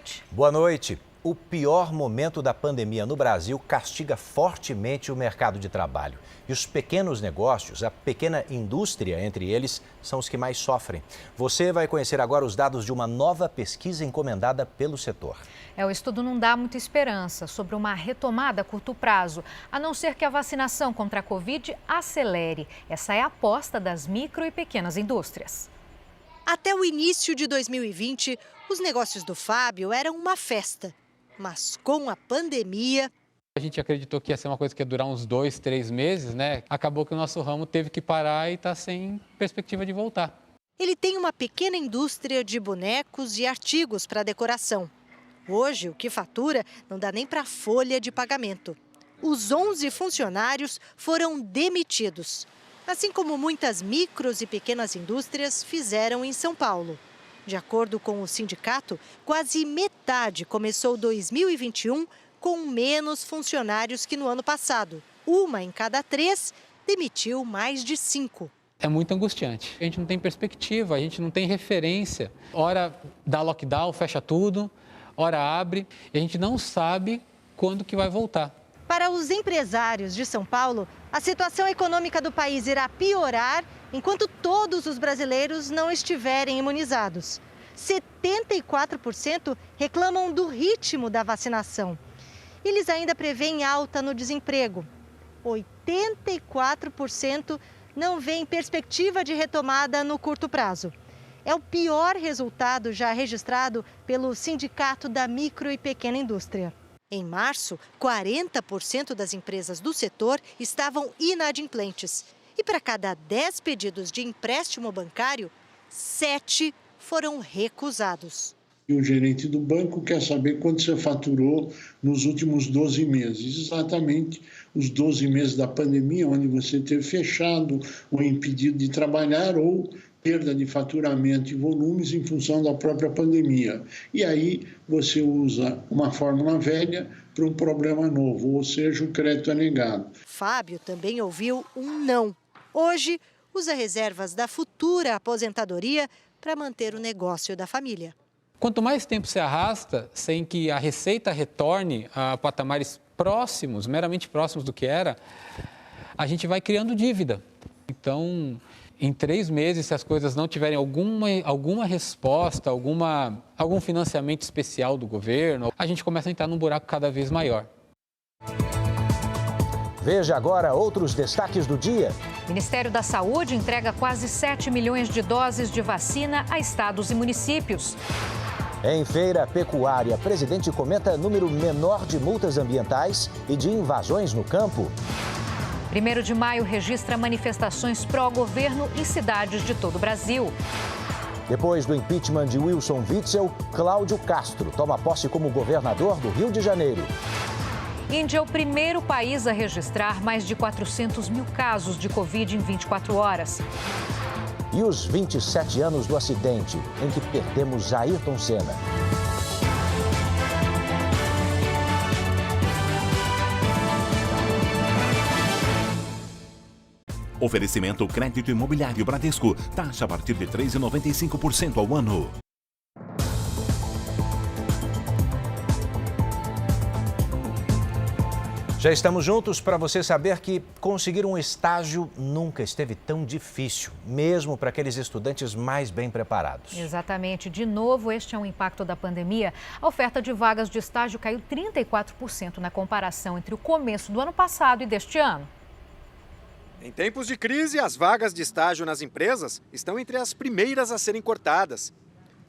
noite. Boa noite. O pior momento da pandemia no Brasil castiga fortemente o mercado de trabalho. E os pequenos negócios, a pequena indústria entre eles, são os que mais sofrem. Você vai conhecer agora os dados de uma nova pesquisa encomendada pelo setor. O estudo não dá muita esperança sobre uma retomada a curto prazo, a não ser que a vacinação contra a Covid acelere. Essa é a aposta das micro e pequenas indústrias. Até o início de 2020, os negócios do Fábio eram uma festa. Mas com a pandemia... A gente acreditou que ia ser uma coisa que ia durar uns 2, 3 meses, né? Acabou que o nosso ramo teve que parar e está sem perspectiva de voltar. Ele tem uma pequena indústria de bonecos e artigos para decoração. Hoje, o que fatura não dá nem para a folha de pagamento. Os 11 funcionários foram demitidos, assim como muitas micros e pequenas indústrias fizeram em São Paulo. De acordo com o sindicato, quase metade começou 2021 com menos funcionários que no ano passado. 1 em cada 3 demitiu mais de 5. É muito angustiante. A gente não tem perspectiva, a gente não tem referência. Hora dá lockdown, fecha tudo, hora abre, e a gente não sabe quando que vai voltar. Para os empresários de São Paulo, a situação econômica do país irá piorar enquanto todos os brasileiros não estiverem imunizados. 74% reclamam do ritmo da vacinação. Eles ainda prevêem alta no desemprego. 84% não veem perspectiva de retomada no curto prazo. É o pior resultado já registrado pelo Sindicato da Micro e Pequena Indústria. Em março, 40% das empresas do setor estavam inadimplentes. E para cada 10 pedidos de empréstimo bancário, 7 foram recusados. O gerente do banco quer saber quanto você faturou nos últimos 12 meses. Exatamente os 12 meses da pandemia, onde você teve fechado ou impedido de trabalhar ou perda de faturamento e volumes em função da própria pandemia. E aí você usa uma fórmula velha para um problema novo, ou seja, o crédito é negado. Fábio também ouviu um não. Hoje, usa reservas da futura aposentadoria para manter o negócio da família. Quanto mais tempo se arrasta sem que a receita retorne a patamares próximos, meramente próximos do que era, a gente vai criando dívida. Então, em 3 meses, se as coisas não tiverem alguma resposta, algum financiamento especial do governo, a gente começa a entrar num buraco cada vez maior. Veja agora outros destaques do dia. O Ministério da Saúde entrega quase 7 milhões de doses de vacina a estados e municípios. Em feira pecuária, presidente comenta número menor de multas ambientais e de invasões no campo. 1º de maio registra manifestações pró-governo em cidades de todo o Brasil. Depois do impeachment de Wilson Witzel, Cláudio Castro toma posse como governador do Rio de Janeiro. Índia é o primeiro país a registrar mais de 400 mil casos de Covid em 24 horas. E os 27 anos do acidente em que perdemos Ayrton Senna. Oferecimento Crédito Imobiliário Bradesco. Taxa a partir de 3,95% ao ano. Já estamos juntos para você saber que conseguir um estágio nunca esteve tão difícil, mesmo para aqueles estudantes mais bem preparados. Exatamente. De novo, este é um impacto da pandemia. A oferta de vagas de estágio caiu 34% na comparação entre o começo do ano passado e deste ano. Em tempos de crise, as vagas de estágio nas empresas estão entre as primeiras a serem cortadas.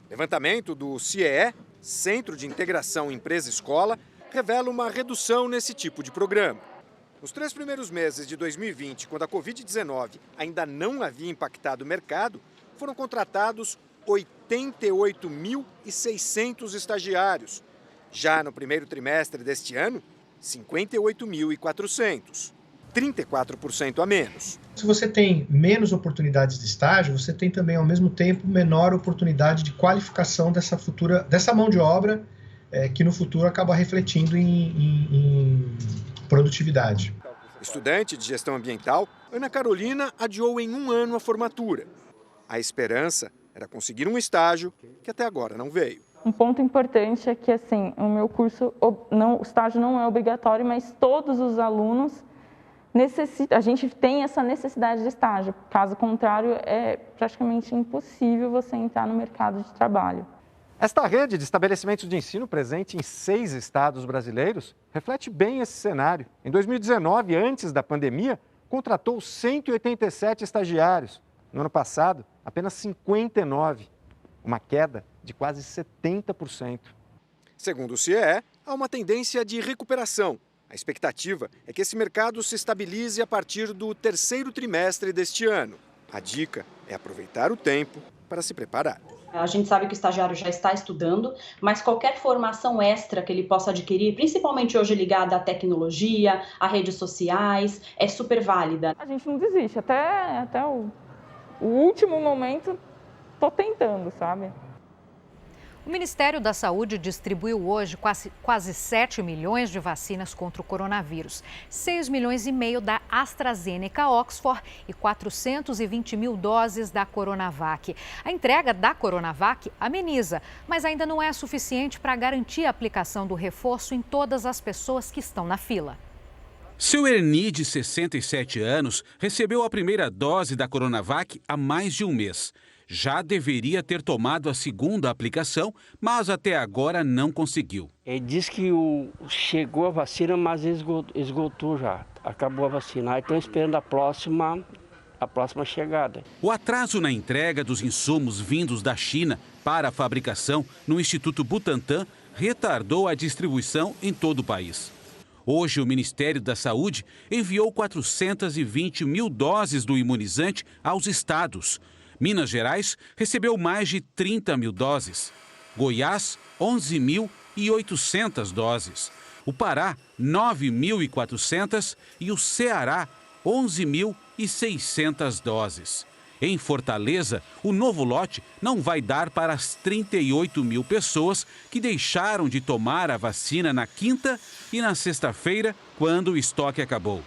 Levantamento do CIEE, Centro de Integração Empresa-Escola, revela uma redução nesse tipo de programa. Nos 3 primeiros meses de 2020, quando a Covid-19 ainda não havia impactado o mercado, foram contratados 88.600 estagiários. Já no primeiro trimestre deste ano, 58.400. 34% a menos. Se você tem menos oportunidades de estágio, você tem também, ao mesmo tempo, menor oportunidade de qualificação dessa mão de obra, que no futuro acaba refletindo em produtividade. Estudante de gestão ambiental, Ana Carolina adiou em 1 ano a formatura. A esperança era conseguir um estágio que até agora não veio. Um ponto importante é que, assim, o meu curso, o estágio não é obrigatório, mas todos os alunos a gente tem essa necessidade de estágio. Caso contrário, é praticamente impossível você entrar no mercado de trabalho. Esta rede de estabelecimentos de ensino presente em 6 estados brasileiros reflete bem esse cenário. Em 2019, antes da pandemia, contratou 187 estagiários. No ano passado, apenas 59, uma queda de quase 70%. Segundo o CIE, há uma tendência de recuperação. A expectativa é que esse mercado se estabilize a partir do 3º trimestre deste ano. A dica é aproveitar o tempo para se preparar. A gente sabe que o estagiário já está estudando, mas qualquer formação extra que ele possa adquirir, principalmente hoje ligada à tecnologia, a redes sociais, é super válida. A gente não desiste, até o último momento estou tentando, sabe? O Ministério da Saúde distribuiu hoje quase 7 milhões de vacinas contra o coronavírus. 6 milhões e meio da AstraZeneca Oxford e 420 mil doses da Coronavac. A entrega da Coronavac ameniza, mas ainda não é suficiente para garantir a aplicação do reforço em todas as pessoas que estão na fila. Seu Erni, de 67 anos, recebeu a primeira dose da Coronavac há mais de um mês. Já deveria ter tomado a segunda aplicação, mas até agora não conseguiu. Ele disse que chegou a vacina, mas esgotou já. Acabou a vacina. Estão esperando a próxima chegada. O atraso na entrega dos insumos vindos da China para a fabricação no Instituto Butantan retardou a distribuição em todo o país. Hoje, o Ministério da Saúde enviou 420 mil doses do imunizante aos estados. Minas Gerais recebeu mais de 30 mil doses. Goiás, 11.800 doses. O Pará, 9.400 e o Ceará, 11.600 doses. Em Fortaleza, o novo lote não vai dar para as 38 mil pessoas que deixaram de tomar a vacina na quinta e na sexta-feira, quando o estoque acabou.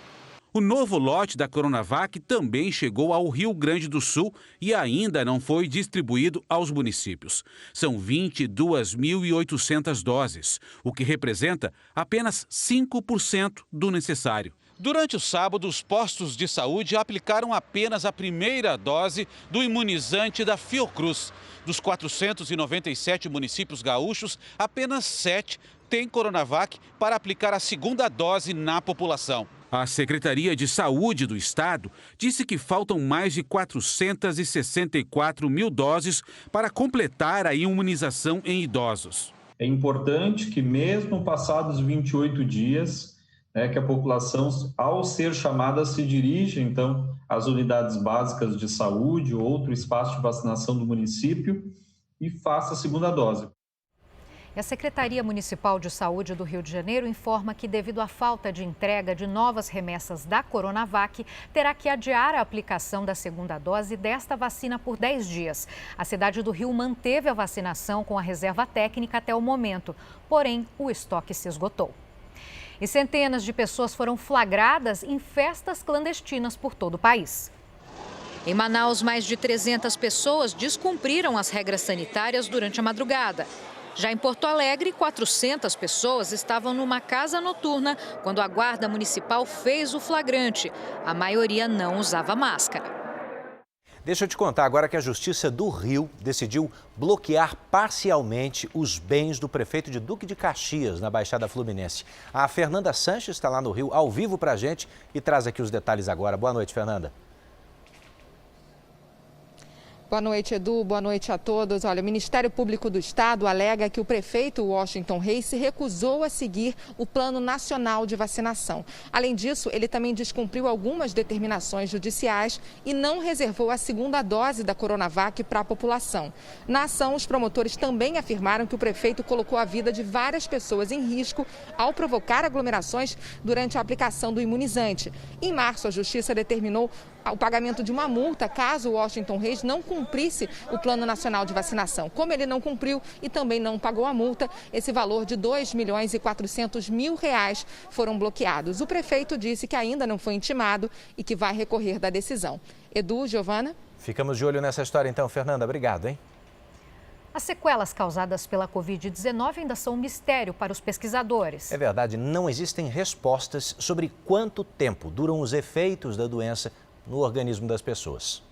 O novo lote da Coronavac também chegou ao Rio Grande do Sul e ainda não foi distribuído aos municípios. São 22.800 doses, o que representa apenas 5% do necessário. Durante o sábado, os postos de saúde aplicaram apenas a primeira dose do imunizante da Fiocruz. Dos 497 municípios gaúchos, apenas 7 têm Coronavac para aplicar a segunda dose na população. A Secretaria de Saúde do Estado disse que faltam mais de 464 mil doses para completar a imunização em idosos. É importante que, mesmo passados 28 dias, que a população, ao ser chamada, se dirija, então, às unidades básicas de saúde ou outro espaço de vacinação do município e faça a segunda dose. E a Secretaria Municipal de Saúde do Rio de Janeiro informa que, devido à falta de entrega de novas remessas da Coronavac, terá que adiar a aplicação da segunda dose desta vacina por 10 dias. A cidade do Rio manteve a vacinação com a reserva técnica até o momento, porém o estoque se esgotou. E centenas de pessoas foram flagradas em festas clandestinas por todo o país. Em Manaus, mais de 300 pessoas descumpriram as regras sanitárias durante a madrugada. Já em Porto Alegre, 400 pessoas estavam numa casa noturna quando a Guarda Municipal fez o flagrante. A maioria não usava máscara. Deixa eu te contar agora que a Justiça do Rio decidiu bloquear parcialmente os bens do prefeito de Duque de Caxias, na Baixada Fluminense. A Fernanda Sanches está lá no Rio, ao vivo para a gente, e traz aqui os detalhes agora. Boa noite, Fernanda. Boa noite, Edu. Boa noite a todos. Olha, o Ministério Público do Estado alega que o prefeito Washington Reis se recusou a seguir o Plano Nacional de Vacinação. Além disso, ele também descumpriu algumas determinações judiciais e não reservou a segunda dose da Coronavac para a população. Na ação, os promotores também afirmaram que o prefeito colocou a vida de várias pessoas em risco ao provocar aglomerações durante a aplicação do imunizante. Em março, a Justiça determinou o pagamento de uma multa caso o Washington Reis não cumprisse o Plano Nacional de Vacinação. Como ele não cumpriu e também não pagou a multa, esse valor de R$2.400.000 foram bloqueados. O prefeito disse que ainda não foi intimado e que vai recorrer da decisão. Edu, Giovana? Ficamos de olho nessa história então, Fernanda. Obrigado, hein? As sequelas causadas pela Covid-19 ainda são um mistério para os pesquisadores. É verdade, não existem respostas sobre quanto tempo duram os efeitos da doença no organismo das pessoas.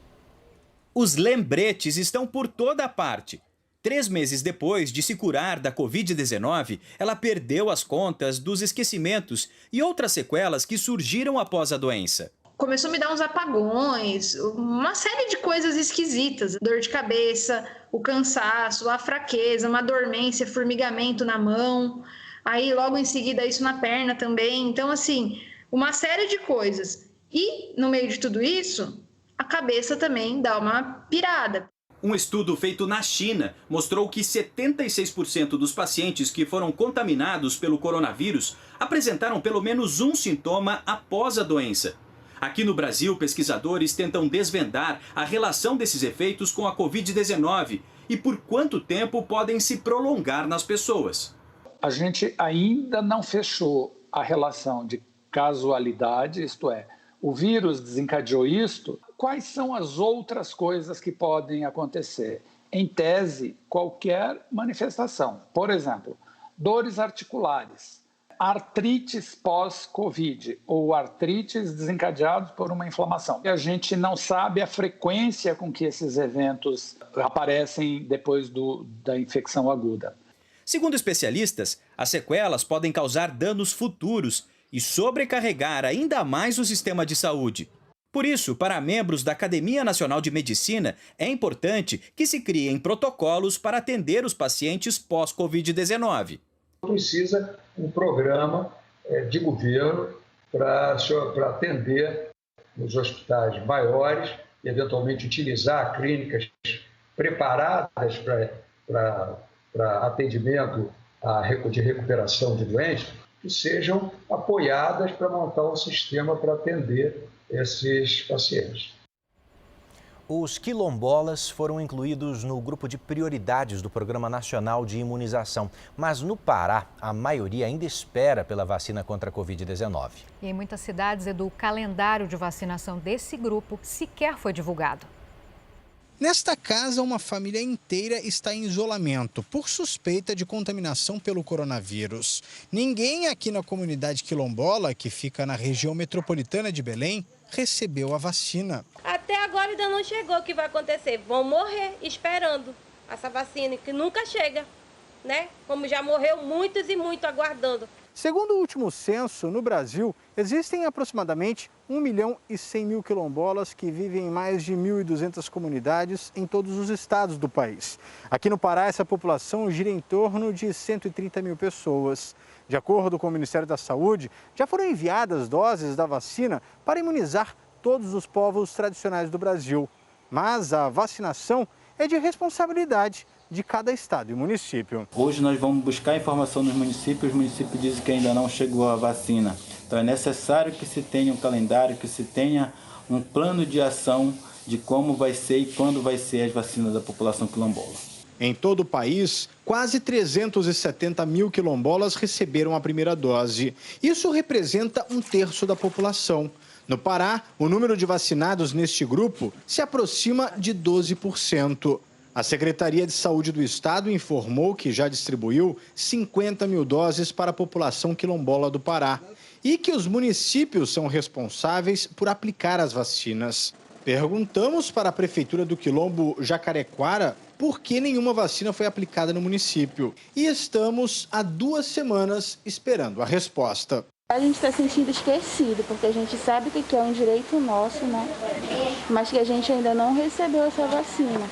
Os lembretes estão por toda parte. 3 meses depois de se curar da Covid-19, ela perdeu as contas dos esquecimentos e outras sequelas que surgiram após a doença. Começou a me dar uns apagões, uma série de coisas esquisitas. Dor de cabeça, o cansaço, a fraqueza, uma dormência, formigamento na mão. Aí logo em seguida isso na perna também. Então assim, uma série de coisas. E no meio de tudo isso, a cabeça também dá uma pirada. Um estudo feito na China mostrou que 76% dos pacientes que foram contaminados pelo coronavírus apresentaram pelo menos um sintoma após a doença. Aqui no Brasil, pesquisadores tentam desvendar a relação desses efeitos com a Covid-19 e por quanto tempo podem se prolongar nas pessoas. A gente ainda não fechou a relação de casualidade, isto é, o vírus desencadeou isto, quais são as outras coisas que podem acontecer? Em tese, qualquer manifestação. Por exemplo, dores articulares, artrites pós-Covid ou artrites desencadeados por uma inflamação. A gente não sabe a frequência com que esses eventos aparecem depois da infecção aguda. Segundo especialistas, as sequelas podem causar danos futuros e sobrecarregar ainda mais o sistema de saúde. Por isso, para membros da Academia Nacional de Medicina, é importante que se criem protocolos para atender os pacientes pós-Covid-19. Precisa um programa de governo para atender nos hospitais maiores e, eventualmente, utilizar clínicas preparadas para atendimento de recuperação de doentes, que sejam apoiadas para montar um sistema para atender esses pacientes. Os quilombolas foram incluídos no grupo de prioridades do Programa Nacional de Imunização. Mas no Pará, a maioria ainda espera pela vacina contra a Covid-19. E em muitas cidades, Edu, o calendário de vacinação desse grupo sequer foi divulgado. Nesta casa, uma família inteira está em isolamento por suspeita de contaminação pelo coronavírus. Ninguém aqui na comunidade quilombola, que fica na região metropolitana de Belém, recebeu a vacina. Até agora ainda não chegou. O que vai acontecer? Vão morrer esperando essa vacina, que nunca chega, né? Como já morreu muitos e muito aguardando. Segundo o último censo, no Brasil, existem aproximadamente 1.100.000 quilombolas que vivem em mais de 1.200 comunidades em todos os estados do país. Aqui no Pará, essa população gira em torno de 130 mil pessoas. De acordo com o Ministério da Saúde, já foram enviadas doses da vacina para imunizar todos os povos tradicionais do Brasil. Mas a vacinação é de responsabilidade de cada estado e município. Hoje nós vamos buscar informação nos municípios, os municípios dizem que ainda não chegou a vacina. Então é necessário que se tenha um calendário, que se tenha um plano de ação de como vai ser e quando vai ser as vacinas da população quilombola. Em todo o país, quase 370 mil quilombolas receberam a primeira dose. Isso representa 1/3 da população. No Pará, o número de vacinados neste grupo se aproxima de 12%. A Secretaria de Saúde do Estado informou que já distribuiu 50 mil doses para a população quilombola do Pará e que os municípios são responsáveis por aplicar as vacinas. Perguntamos para a Prefeitura do Quilombo Jacarequara por que nenhuma vacina foi aplicada no município. E estamos há 2 semanas esperando a resposta. A gente está se sentindo esquecido, porque a gente sabe que é um direito nosso, né? Mas que a gente ainda não recebeu essa vacina.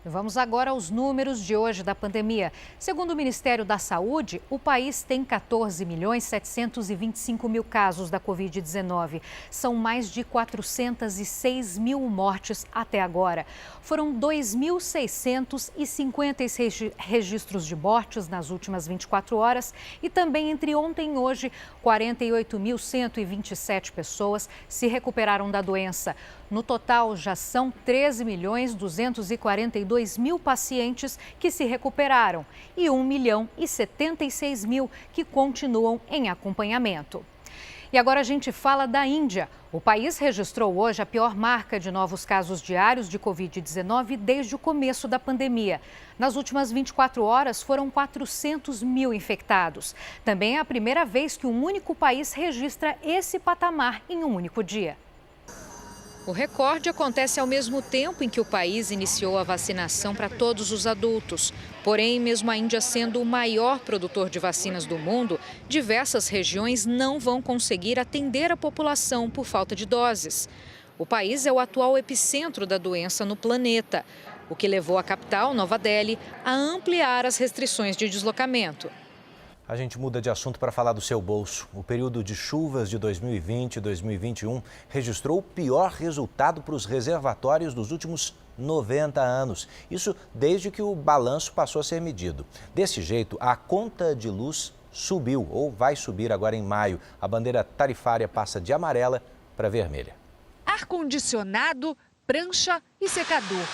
Vamos agora aos números de hoje da pandemia. Segundo o Ministério da Saúde, o país tem 14.725.000 casos da Covid-19. São mais de 406 mil mortes até agora. Foram 2.656 registros de mortes nas últimas 24 horas e também entre ontem e hoje, 48.127 pessoas se recuperaram da doença. No total, já são 13.242.000 pacientes que se recuperaram e 1.076.000 que continuam em acompanhamento. E agora a gente fala da Índia. O país registrou hoje a pior marca de novos casos diários de Covid-19 desde o começo da pandemia. Nas últimas 24 horas, foram 400 mil infectados. Também é a primeira vez que um único país registra esse patamar em um único dia. O recorde acontece ao mesmo tempo em que o país iniciou a vacinação para todos os adultos. Porém, mesmo a Índia sendo o maior produtor de vacinas do mundo, diversas regiões não vão conseguir atender a população por falta de doses. O país é o atual epicentro da doença no planeta, o que levou a capital, Nova Delhi, a ampliar as restrições de deslocamento. A gente muda de assunto para falar do seu bolso. O período de chuvas de 2020 e 2021 registrou o pior resultado para os reservatórios dos últimos 90 anos. Isso desde que o balanço passou a ser medido. Desse jeito, a conta de luz subiu ou vai subir agora em maio. A bandeira tarifária passa de amarela para vermelha. Ar-condicionado, prancha e secador.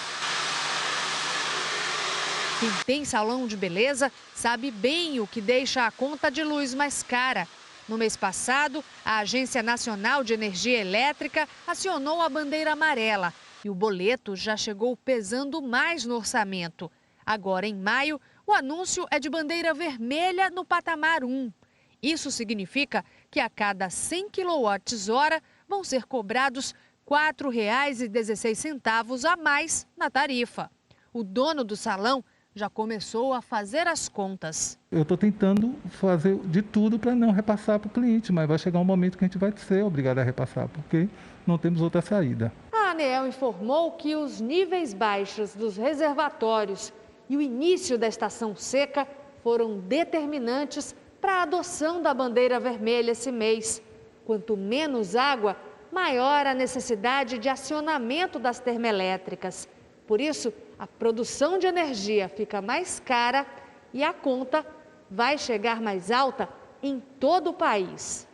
Quem tem salão de beleza sabe bem o que deixa a conta de luz mais cara. No mês passado, a Agência Nacional de Energia Elétrica acionou a bandeira amarela e o boleto já chegou pesando mais no orçamento. Agora, em maio, o anúncio é de bandeira vermelha no patamar 1. Isso significa que a cada 100 kWh vão ser cobrados R$ 4,16 a mais na tarifa. O dono do salão já começou a fazer as contas. Eu estou tentando fazer de tudo para não repassar para o cliente, mas vai chegar um momento que a gente vai ser obrigado a repassar, porque não temos outra saída. A ANEEL informou que os níveis baixos dos reservatórios e o início da estação seca foram determinantes para a adoção da bandeira vermelha esse mês. Quanto menos água, maior a necessidade de acionamento das termoelétricas. Por isso, a produção de energia fica mais cara e a conta vai chegar mais alta em todo o país.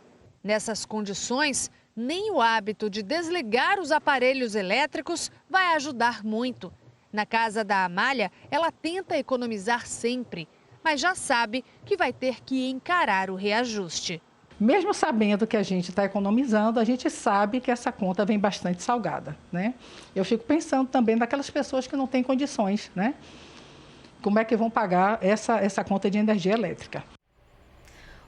Nessas condições, nem o hábito de desligar os aparelhos elétricos vai ajudar muito. Na casa da Amália, ela tenta economizar sempre, mas já sabe que vai ter que encarar o reajuste. Mesmo sabendo que a gente está economizando, a gente sabe que essa conta vem bastante salgada, né? Eu fico pensando também naquelas pessoas que não têm condições, né? Como é que vão pagar essa conta de energia elétrica?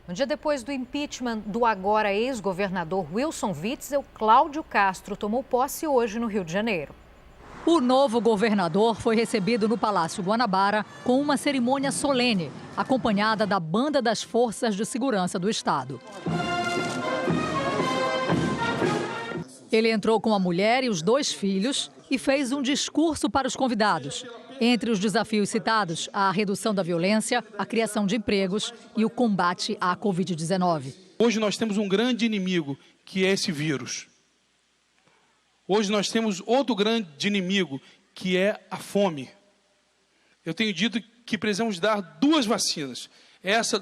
Um dia depois do impeachment do agora ex-governador Wilson Witzel, Cláudio Castro tomou posse hoje no Rio de Janeiro. O novo governador foi recebido no Palácio Guanabara com uma cerimônia solene, acompanhada da Banda das Forças de Segurança do Estado. Ele entrou com a mulher e os 2 filhos e fez um discurso para os convidados. Entre os desafios citados, a redução da violência, a criação de empregos e o combate à Covid-19. Hoje nós temos um grande inimigo, que é esse vírus. Hoje nós temos outro grande inimigo, que é a fome. Eu tenho dito que precisamos dar 2 vacinas. Essa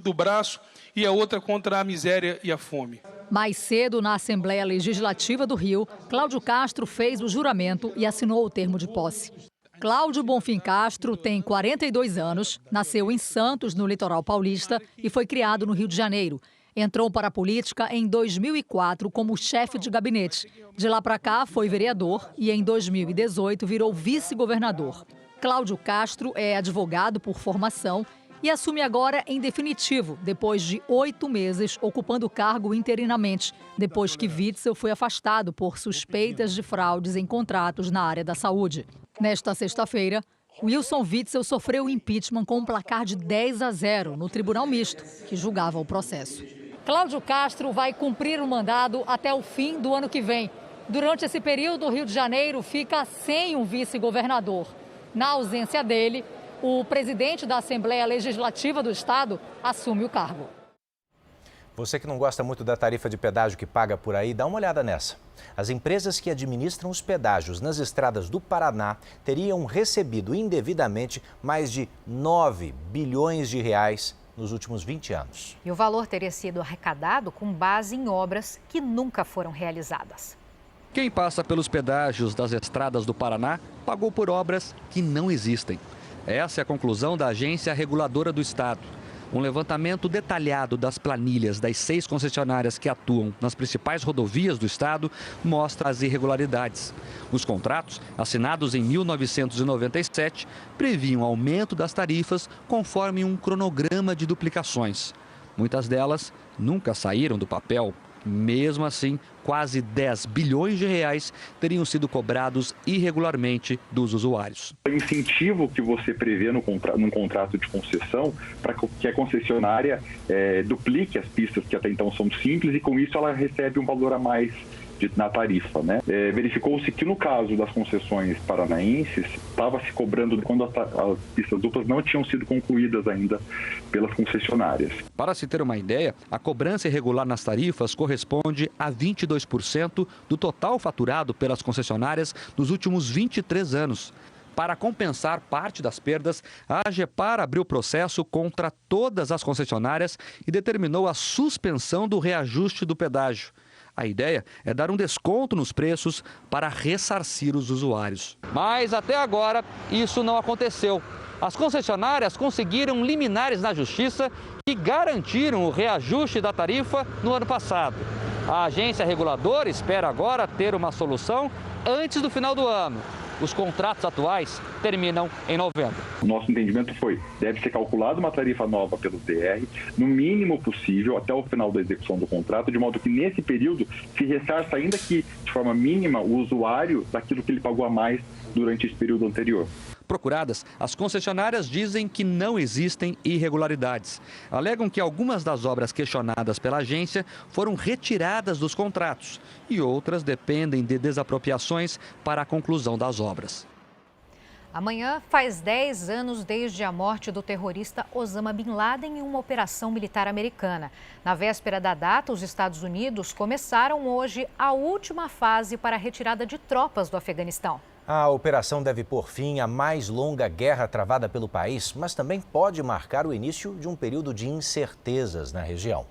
do braço e a outra contra a miséria e a fome. Mais cedo, na Assembleia Legislativa do Rio, Cláudio Castro fez o juramento e assinou o termo de posse. Cláudio Bonfim Castro tem 42 anos, nasceu em Santos, no litoral paulista, e foi criado no Rio de Janeiro. Entrou para a política em 2004 como chefe de gabinete. De lá para cá foi vereador e em 2018 virou vice-governador. Cláudio Castro é advogado por formação e assume agora em definitivo, depois de 8 meses ocupando o cargo interinamente, depois que Witzel foi afastado por suspeitas de fraudes em contratos na área da saúde. Nesta sexta-feira, Wilson Witzel sofreu impeachment com um placar de 10-0 no Tribunal Misto, que julgava o processo. Cláudio Castro vai cumprir o mandado até o fim do ano que vem. Durante esse período, o Rio de Janeiro fica sem um vice-governador. Na ausência dele, o presidente da Assembleia Legislativa do Estado assume o cargo. Você que não gosta muito da tarifa de pedágio que paga por aí, dá uma olhada nessa. As empresas que administram os pedágios nas estradas do Paraná teriam recebido indevidamente mais de 9 bilhões de reais nos últimos 20 anos. E o valor teria sido arrecadado com base em obras que nunca foram realizadas. Quem passa pelos pedágios das estradas do Paraná pagou por obras que não existem. Essa é a conclusão da Agência Reguladora do Estado. Um levantamento detalhado das planilhas das 6 concessionárias que atuam nas principais rodovias do estado mostra as irregularidades. Os contratos, assinados em 1997, previam aumento das tarifas conforme um cronograma de duplicações. Muitas delas nunca saíram do papel. Mesmo assim, quase 10 bilhões de reais teriam sido cobrados irregularmente dos usuários. O incentivo que você prevê num contrato de concessão para que a concessionária duplique as pistas que até então são simples e com isso ela recebe um valor a mais na tarifa, né? Verificou-se que no caso das concessões paranaenses estava se cobrando quando as pistas duplas não tinham sido concluídas ainda pelas concessionárias. Para se ter uma ideia, a cobrança irregular nas tarifas corresponde a 22% do total faturado pelas concessionárias nos últimos 23 anos. Para compensar parte das perdas, a AGEPAR abriu processo contra todas as concessionárias e determinou a suspensão do reajuste do pedágio. A ideia é dar um desconto nos preços para ressarcir os usuários. Mas até agora isso não aconteceu. As concessionárias conseguiram liminares na justiça que garantiram o reajuste da tarifa no ano passado. A agência reguladora espera agora ter uma solução antes do final do ano. Os contratos atuais terminam em novembro. O nosso entendimento deve ser calculada uma tarifa nova pelo DR, no mínimo possível, até o final da execução do contrato, de modo que nesse período se ressarça, ainda que de forma mínima, o usuário daquilo que ele pagou a mais durante esse período anterior. Procuradas, as concessionárias dizem que não existem irregularidades. Alegam que algumas das obras questionadas pela agência foram retiradas dos contratos e outras dependem de desapropriações para a conclusão das obras. Amanhã faz 10 anos desde a morte do terrorista Osama Bin Laden em uma operação militar americana. Na véspera da data, os Estados Unidos começaram hoje a última fase para a retirada de tropas do Afeganistão. A operação deve pôr fim à mais longa guerra travada pelo país, mas também pode marcar o início de um período de incertezas na região.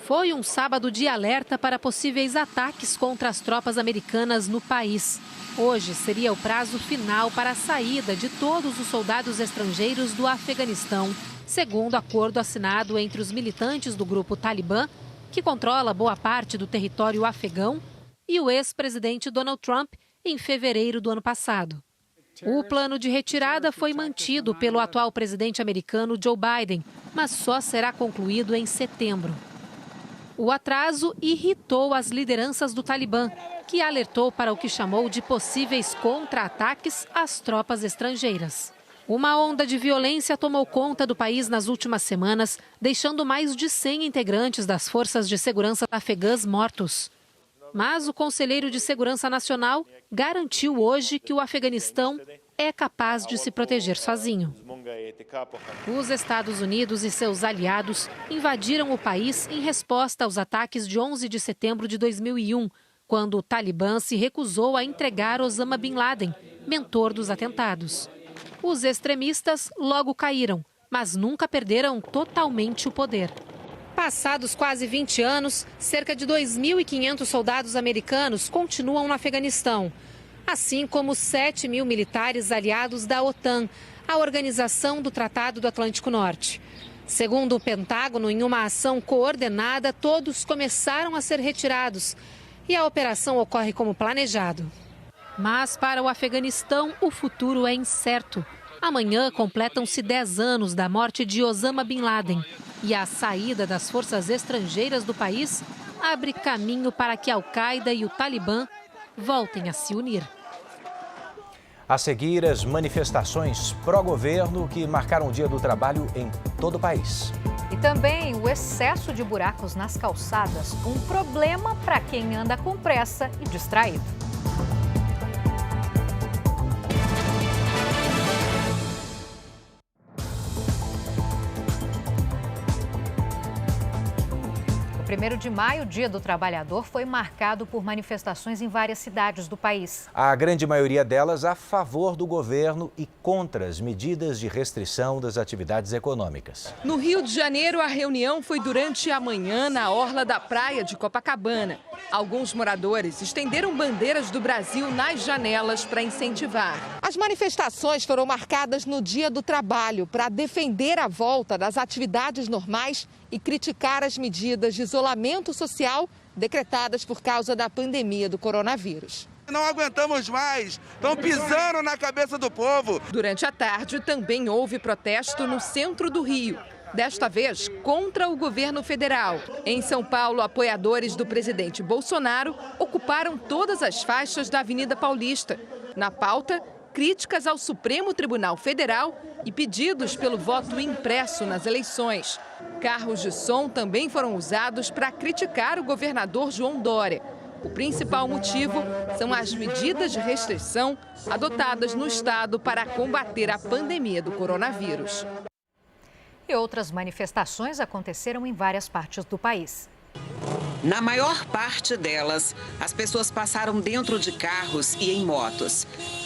Foi um sábado de alerta para possíveis ataques contra as tropas americanas no país. Hoje seria o prazo final para a saída de todos os soldados estrangeiros do Afeganistão, segundo acordo assinado entre os militantes do grupo Talibã, que controla boa parte do território afegão, e o ex-presidente Donald Trump, em fevereiro do ano passado. O plano de retirada foi mantido pelo atual presidente americano Joe Biden, mas só será concluído em setembro. O atraso irritou as lideranças do Talibã, que alertou para o que chamou de possíveis contra-ataques às tropas estrangeiras. Uma onda de violência tomou conta do país nas últimas semanas, deixando mais de 100 integrantes das forças de segurança afegãs mortos. Mas o conselheiro de Segurança Nacional garantiu hoje que o Afeganistão é capaz de se proteger sozinho. Os Estados Unidos e seus aliados invadiram o país em resposta aos ataques de 11 de setembro de 2001, quando o Talibã se recusou a entregar Osama Bin Laden, mentor dos atentados. Os extremistas logo caíram, mas nunca perderam totalmente o poder. Passados quase 20 anos, cerca de 2.500 soldados americanos continuam no Afeganistão, assim como 7.000 militares aliados da OTAN, a Organização do Tratado do Atlântico Norte. Segundo o Pentágono, em uma ação coordenada, todos começaram a ser retirados e a operação ocorre como planejado. Mas para o Afeganistão, o futuro é incerto. Amanhã completam-se 10 anos da morte de Osama Bin Laden. E a saída das forças estrangeiras do país abre caminho para que Al-Qaeda e o Talibã voltem a se unir. A seguir, as manifestações pró-governo que marcaram o Dia do Trabalho em todo o país. E também o excesso de buracos nas calçadas, um problema para quem anda com pressa e distraído. O Dia 1º de maio, Dia do Trabalhador, foi marcado por manifestações em várias cidades do país. A grande maioria delas a favor do governo e contra as medidas de restrição das atividades econômicas. No Rio de Janeiro, a reunião foi durante a manhã na orla da praia de Copacabana. Alguns moradores estenderam bandeiras do Brasil nas janelas para incentivar. As manifestações foram marcadas no Dia do Trabalho para defender a volta das atividades normais e criticar as medidas de isolamento social decretadas por causa da pandemia do coronavírus. Não aguentamos mais, estão pisando na cabeça do povo. Durante a tarde também houve protesto no centro do Rio. Desta vez, contra o governo federal. Em São Paulo, apoiadores do presidente Bolsonaro ocuparam todas as faixas da Avenida Paulista. Na pauta, críticas ao Supremo Tribunal Federal e pedidos pelo voto impresso nas eleições. Carros de som também foram usados para criticar o governador João Dória. O principal motivo são as medidas de restrição adotadas no estado para combater a pandemia do coronavírus. E outras manifestações aconteceram em várias partes do país. Na maior parte delas, as pessoas passaram dentro de carros e em motos.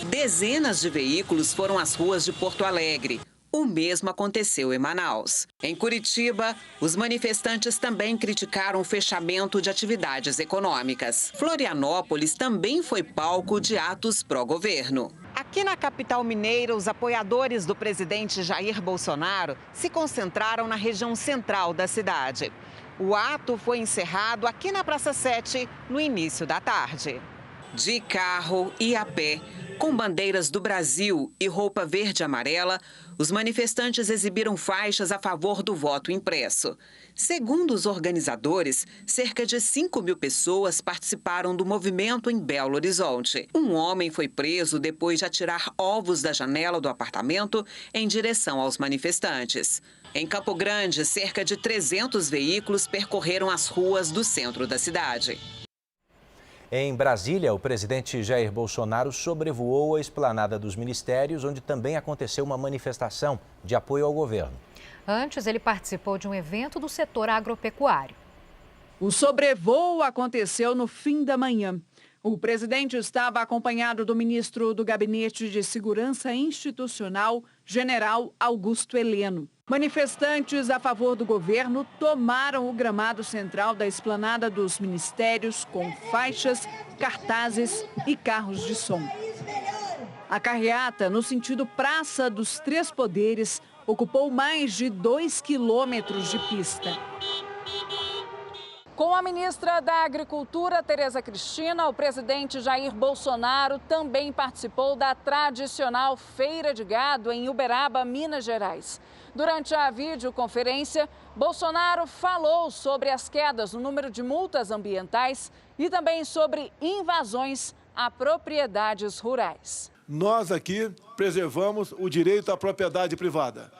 Dezenas de veículos foram às ruas de Porto Alegre. O mesmo aconteceu em Manaus. Em Curitiba, os manifestantes também criticaram o fechamento de atividades econômicas. Florianópolis também foi palco de atos pró-governo. Aqui na capital mineira, os apoiadores do presidente Jair Bolsonaro se concentraram na região central da cidade. O ato foi encerrado aqui na Praça 7, no início da tarde. De carro e a pé, com bandeiras do Brasil e roupa verde e amarela, os manifestantes exibiram faixas a favor do voto impresso. Segundo os organizadores, cerca de 5.000 pessoas participaram do movimento em Belo Horizonte. Um homem foi preso depois de atirar ovos da janela do apartamento em direção aos manifestantes. Em Campo Grande, cerca de 300 veículos percorreram as ruas do centro da cidade. Em Brasília, o presidente Jair Bolsonaro sobrevoou a esplanada dos ministérios, onde também aconteceu uma manifestação de apoio ao governo. Antes, ele participou de um evento do setor agropecuário. O sobrevoo aconteceu no fim da manhã. O presidente estava acompanhado do ministro do Gabinete de Segurança Institucional, general Augusto Heleno. Manifestantes a favor do governo tomaram o gramado central da esplanada dos ministérios com faixas, cartazes e carros de som. A carreata, no sentido Praça dos Três Poderes, ocupou mais de 2 quilômetros de pista. Com a ministra da Agricultura, Tereza Cristina, o presidente Jair Bolsonaro também participou da tradicional Feira de Gado em Uberaba, Minas Gerais. Durante a videoconferência, Bolsonaro falou sobre as quedas no número de multas ambientais e também sobre invasões a propriedades rurais. Nós aqui preservamos o direito à propriedade privada.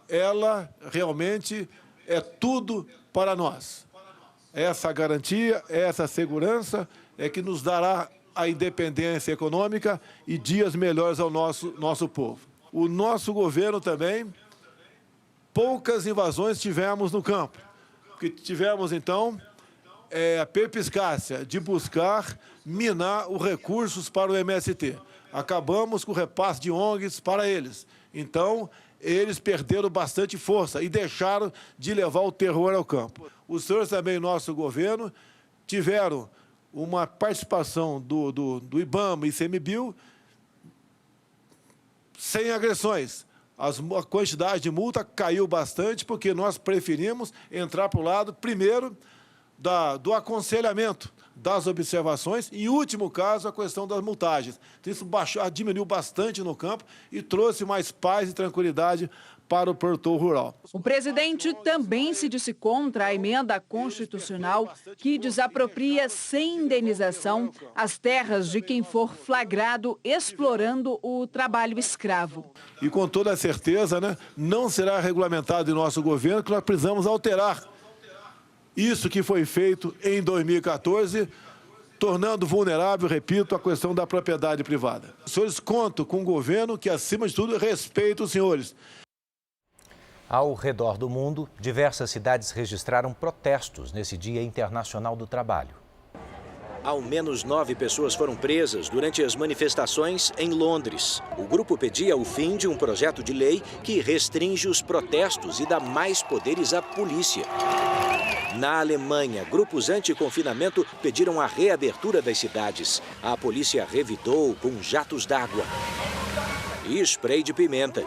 Ela realmente é tudo para nós. Essa garantia, essa segurança é que nos dará a independência econômica e dias melhores ao nosso povo. O nosso governo também, poucas invasões tivemos no campo. O que tivemos, então, é a perspicácia de buscar minar os recursos para o MST. Acabamos com o repasse de ONGs para eles. Então, eles perderam bastante força e deixaram de levar o terror ao campo. Os senhores também, nosso governo, tiveram uma participação do IBAMA e ICMBio sem agressões. A quantidade de multa caiu bastante porque nós preferimos entrar para o lado, primeiro, do aconselhamento, das observações e, em último caso, a questão das multagens. Então, isso diminuiu bastante no campo e trouxe mais paz e tranquilidade para o produtor rural. O presidente também se disse contra a emenda constitucional que desapropria sem indenização as terras de quem for flagrado explorando o trabalho escravo. E com toda certeza, não será regulamentado em nosso governo que nós precisamos alterar isso que foi feito em 2014, tornando vulnerável, repito, a questão da propriedade privada. Os senhores contam com um governo que, acima de tudo, respeita os senhores. Ao redor do mundo, diversas cidades registraram protestos nesse Dia Internacional do Trabalho. Ao menos 9 pessoas foram presas durante as manifestações em Londres. O grupo pedia o fim de um projeto de lei que restringe os protestos e dá mais poderes à polícia. Na Alemanha, grupos anti-confinamento pediram a reabertura das cidades. A polícia revidou com jatos d'água e spray de pimenta.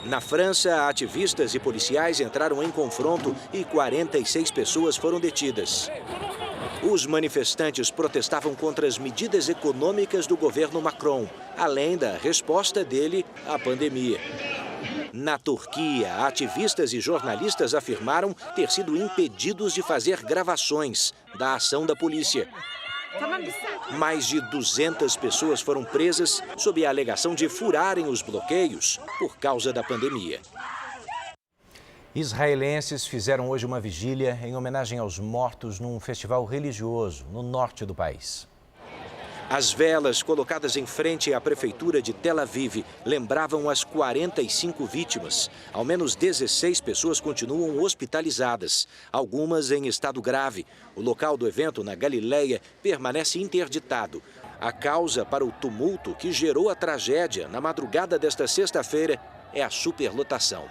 Na França, ativistas e policiais entraram em confronto e 46 pessoas foram detidas. Os manifestantes protestavam contra as medidas econômicas do governo Macron, além da resposta dele à pandemia. Na Turquia, ativistas e jornalistas afirmaram ter sido impedidos de fazer gravações da ação da polícia. Mais de 200 pessoas foram presas sob a alegação de furarem os bloqueios por causa da pandemia. Israelenses fizeram hoje uma vigília em homenagem aos mortos num festival religioso no norte do país. As velas colocadas em frente à prefeitura de Tel Aviv lembravam as 45 vítimas. Ao menos 16 pessoas continuam hospitalizadas, algumas em estado grave. O local do evento, na Galileia, permanece interditado. A causa para o tumulto que gerou a tragédia na madrugada desta sexta-feira é a superlotação.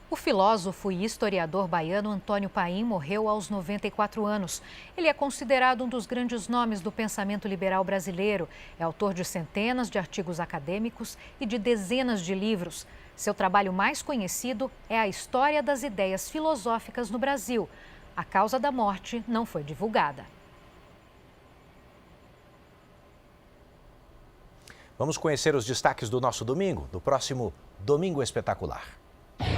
O filósofo e historiador baiano Antônio Paim morreu aos 94 anos. Ele é considerado um dos grandes nomes do pensamento liberal brasileiro. É autor de centenas de artigos acadêmicos e de dezenas de livros. Seu trabalho mais conhecido é a História das Ideias Filosóficas no Brasil. A causa da morte não foi divulgada. Vamos conhecer os destaques do nosso domingo, do próximo Domingo Espetacular.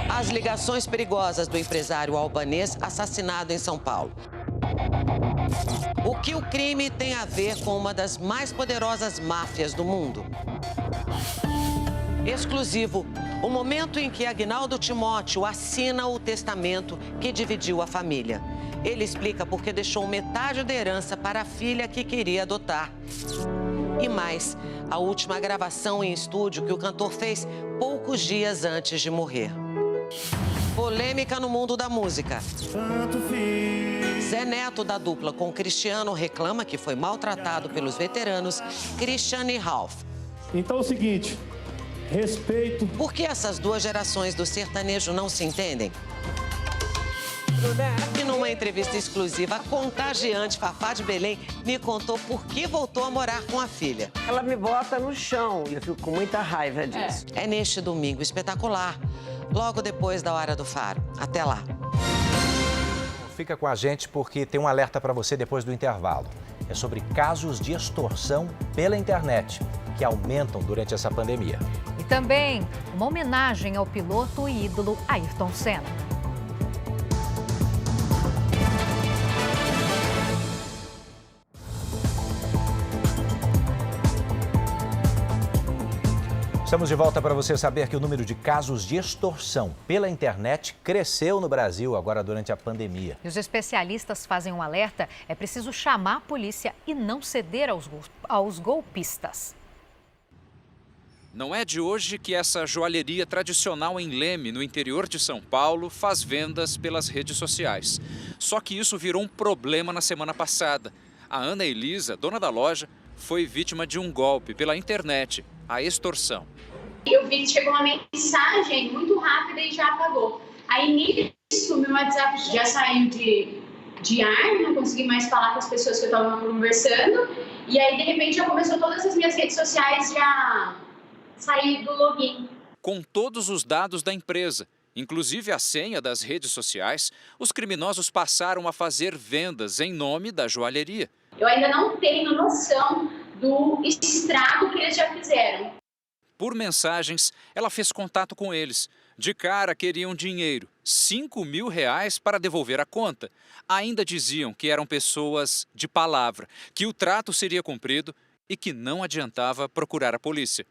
As ligações perigosas do empresário albanês assassinado em São Paulo. O que o crime tem a ver com uma das mais poderosas máfias do mundo? Exclusivo, o momento em que Agnaldo Timóteo assina o testamento que dividiu a família. Ele explica por que deixou metade da herança para a filha que queria adotar. E mais, a última gravação em estúdio que o cantor fez poucos dias antes de morrer. Polêmica no mundo da música. Zé Neto, da dupla com Cristiano, reclama que foi maltratado pelos veteranos Cristiano e Ralph. Então é o seguinte, respeito. Por que essas duas gerações do sertanejo não se entendem? E numa entrevista exclusiva, a contagiante Fafá de Belém me contou por que voltou a morar com a filha. Ela me bota no chão e eu fico com muita raiva disso. É neste domingo espetacular, logo depois da Hora do Faro. Até lá. Fica com a gente porque tem um alerta para você depois do intervalo. É sobre casos de extorsão pela internet, que aumentam durante essa pandemia. E também uma homenagem ao piloto e ídolo Ayrton Senna. Estamos de volta para você saber que o número de casos de extorsão pela internet cresceu no Brasil agora durante a pandemia. E os especialistas fazem um alerta, é preciso chamar a polícia e não ceder aos golpistas. Não é de hoje que essa joalheria tradicional em Leme, no interior de São Paulo, faz vendas pelas redes sociais. Só que isso virou um problema na semana passada. A Ana Elisa, dona da loja, foi vítima de um golpe pela internet, a extorsão. Eu vi que chegou uma mensagem muito rápida e já apagou. Aí nisso, meu WhatsApp já saiu de ar, não consegui mais falar com as pessoas que eu estava conversando. E aí, de repente, já começou todas as minhas redes sociais já sair do login. Com todos os dados da empresa, inclusive a senha das redes sociais, os criminosos passaram a fazer vendas em nome da joalheria. Eu ainda não tenho noção do estrago que eles já fizeram. Por mensagens, ela fez contato com eles. De cara, queriam dinheiro, R$5.000 para devolver a conta. Ainda diziam que eram pessoas de palavra, que o trato seria cumprido e que não adiantava procurar a polícia.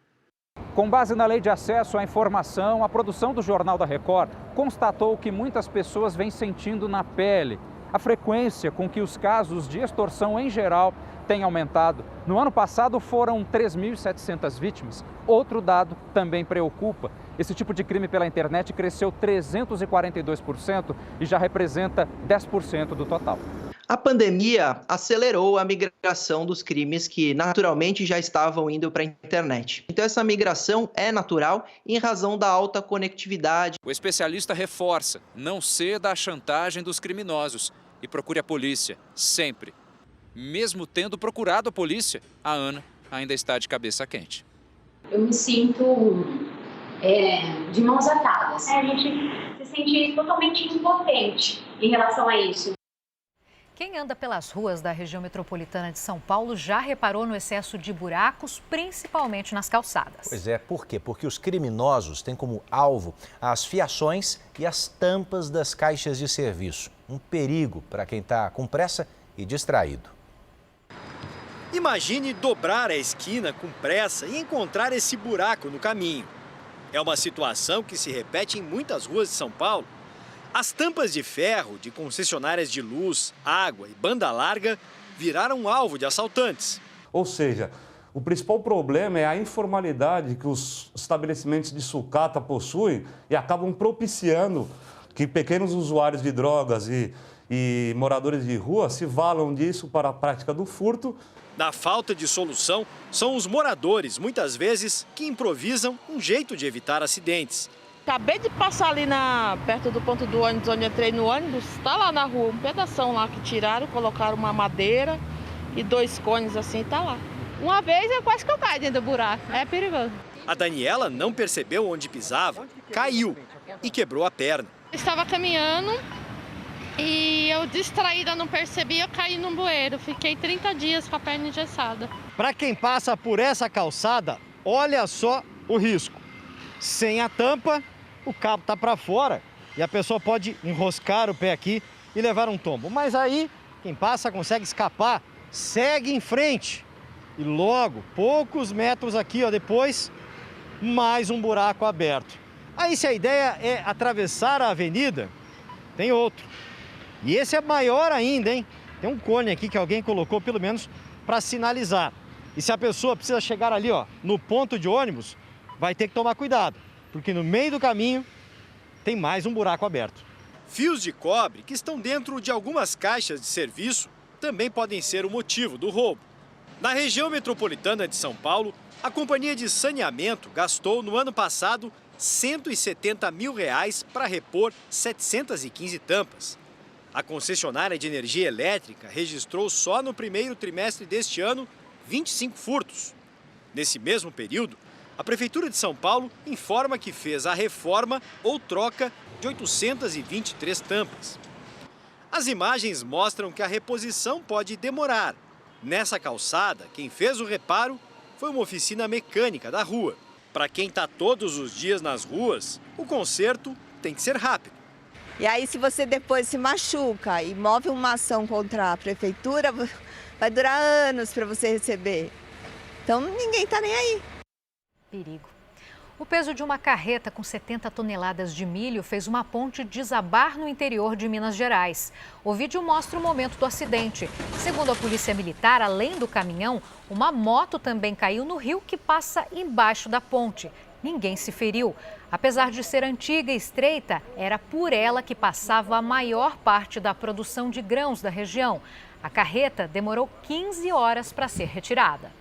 Com base na Lei de Acesso à Informação, a produção do Jornal da Record constatou que muitas pessoas vêm sentindo na pele a frequência com que os casos de extorsão em geral tem aumentado. No ano passado foram 3.700 vítimas. Outro dado também preocupa. Esse tipo de crime pela internet cresceu 342% e já representa 10% do total. A pandemia acelerou a migração dos crimes que naturalmente já estavam indo para a internet. Então essa migração é natural em razão da alta conectividade. O especialista reforça: não ceda à chantagem dos criminosos e procure a polícia, sempre. Mesmo tendo procurado a polícia, a Ana ainda está de cabeça quente. Eu me sinto de mãos atadas. A gente se sente totalmente impotente em relação a isso. Quem anda pelas ruas da região metropolitana de São Paulo já reparou no excesso de buracos, principalmente nas calçadas. Pois é, por quê? Porque os criminosos têm como alvo as fiações e as tampas das caixas de serviço. Um perigo para quem está com pressa e distraído. Imagine dobrar a esquina com pressa e encontrar esse buraco no caminho. É uma situação que se repete em muitas ruas de São Paulo. As tampas de ferro de concessionárias de luz, água e banda larga viraram alvo de assaltantes. Ou seja, o principal problema é a informalidade que os estabelecimentos de sucata possuem e acabam propiciando que pequenos usuários de drogas e moradores de rua se valam disso para a prática do furto. Na falta de solução, são os moradores, muitas vezes, que improvisam um jeito de evitar acidentes. Acabei de passar ali perto do ponto do ônibus, onde entrei no ônibus, está lá na rua, um pedação lá que tiraram, colocaram uma madeira e 2 cones assim, está lá. Uma vez eu quase que eu caí dentro do buraco, é perigoso. A Daniela não percebeu onde pisava, caiu e quebrou a perna. Eu estava caminhando e eu distraída, não percebi, eu caí num bueiro. Fiquei 30 dias com a perna engessada. Para quem passa por essa calçada, olha só o risco. Sem a tampa, o cabo está para fora e a pessoa pode enroscar o pé aqui e levar um tombo. Mas aí, quem passa consegue escapar, segue em frente. E logo, poucos metros aqui, ó, depois, mais um buraco aberto. Aí, se a ideia é atravessar a avenida, tem outro. E esse é maior ainda, hein? Tem um cone aqui que alguém colocou, pelo menos, para sinalizar. E se a pessoa precisa chegar ali, ó, no ponto de ônibus, vai ter que tomar cuidado, porque no meio do caminho tem mais um buraco aberto. Fios de cobre que estão dentro de algumas caixas de serviço também podem ser o motivo do roubo. Na região metropolitana de São Paulo, a Companhia de Saneamento gastou no ano passado R$ 170 mil para repor 715 tampas. A concessionária de energia elétrica registrou só no primeiro trimestre deste ano 25 furtos. Nesse mesmo período, a Prefeitura de São Paulo informa que fez a reforma ou troca de 823 tampas. As imagens mostram que a reposição pode demorar. Nessa calçada, quem fez o reparo foi uma oficina mecânica da rua. Para quem está todos os dias nas ruas, o conserto tem que ser rápido. E aí, se você depois se machuca e move uma ação contra a Prefeitura, vai durar anos para você receber. Então, ninguém está nem aí. Perigo. O peso de uma carreta com 70 toneladas de milho fez uma ponte desabar no interior de Minas Gerais. O vídeo mostra o momento do acidente. Segundo a Polícia Militar, além do caminhão, uma moto também caiu no rio que passa embaixo da ponte. Ninguém se feriu. Apesar de ser antiga e estreita, era por ela que passava a maior parte da produção de grãos da região. A carreta demorou 15 horas para ser retirada.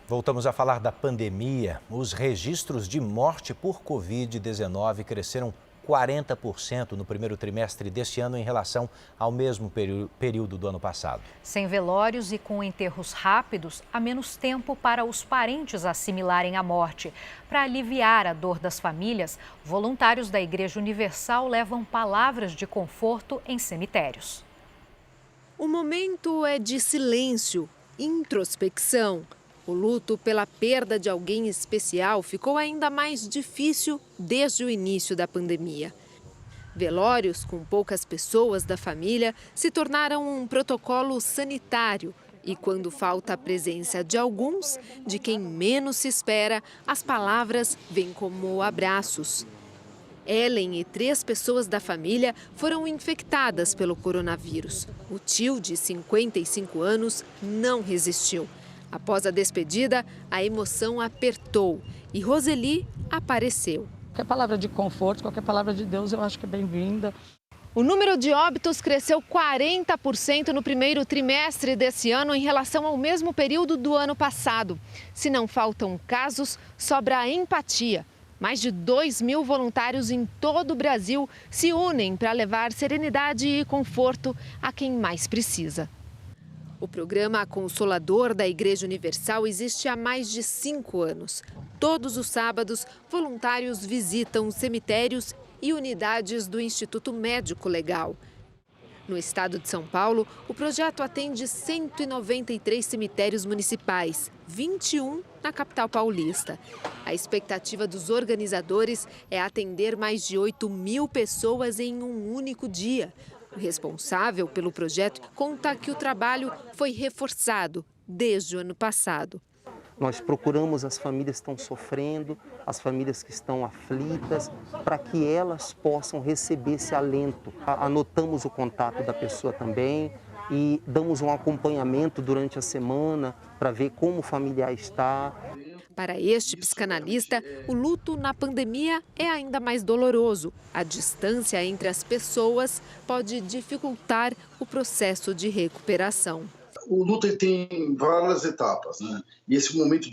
Voltamos a falar da pandemia. Os registros de morte por Covid-19 cresceram 40% no primeiro trimestre deste ano em relação ao mesmo período do ano passado. Sem velórios e com enterros rápidos, há menos tempo para os parentes assimilarem a morte. Para aliviar a dor das famílias, voluntários da Igreja Universal levam palavras de conforto em cemitérios. O momento é de silêncio, introspecção. O luto pela perda de alguém especial ficou ainda mais difícil desde o início da pandemia. Velórios com poucas pessoas da família se tornaram um protocolo sanitário e quando falta a presença de alguns, de quem menos se espera, as palavras vêm como abraços. Ellen e 3 pessoas da família foram infectadas pelo coronavírus. O tio, de 55 anos, não resistiu. Após a despedida, a emoção apertou e Roseli apareceu. Qualquer palavra de conforto, qualquer palavra de Deus, eu acho que é bem-vinda. O número de óbitos cresceu 40% no primeiro trimestre desse ano em relação ao mesmo período do ano passado. Se não faltam casos, sobra a empatia. Mais de 2.000 voluntários em todo o Brasil se unem para levar serenidade e conforto a quem mais precisa. O programa Consolador da Igreja Universal existe há mais de 5 anos. Todos os sábados, voluntários visitam cemitérios e unidades do Instituto Médico Legal. No estado de São Paulo, o projeto atende 193 cemitérios municipais, 21 na capital paulista. A expectativa dos organizadores é atender mais de 8.000 pessoas em um único dia. O responsável pelo projeto conta que o trabalho foi reforçado desde o ano passado. Nós procuramos as famílias que estão sofrendo, as famílias que estão aflitas, para que elas possam receber esse alento. Anotamos o contato da pessoa também e damos um acompanhamento durante a semana para ver como o familiar está. Para este psicanalista, o luto na pandemia é ainda mais doloroso. A distância entre as pessoas pode dificultar o processo de recuperação. O luto ele tem várias etapas, né? E esse momento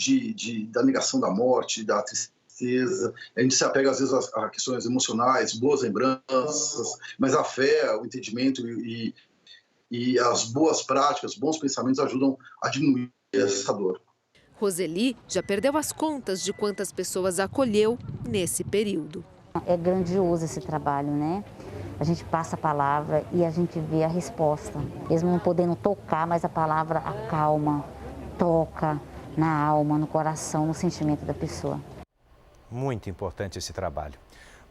da negação da morte, da tristeza, a gente se apega às vezes a questões emocionais, boas lembranças, mas a fé, o entendimento e as boas práticas, bons pensamentos ajudam a diminuir essa dor. Roseli já perdeu as contas de quantas pessoas acolheu nesse período. É grandioso esse trabalho, né? A gente passa a palavra e a gente vê a resposta. Mesmo não podendo tocar, mas a palavra acalma, toca na alma, no coração, no sentimento da pessoa. Muito importante esse trabalho.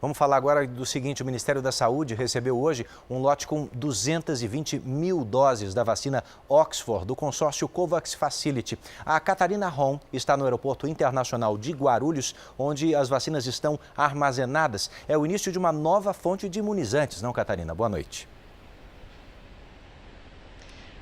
Vamos falar agora do seguinte: o Ministério da Saúde recebeu hoje um lote com 220 mil doses da vacina Oxford, do consórcio COVAX Facility. A Catarina Ron está no Aeroporto Internacional de Guarulhos, onde as vacinas estão armazenadas. É o início de uma nova fonte de imunizantes, não, Catarina? Boa noite.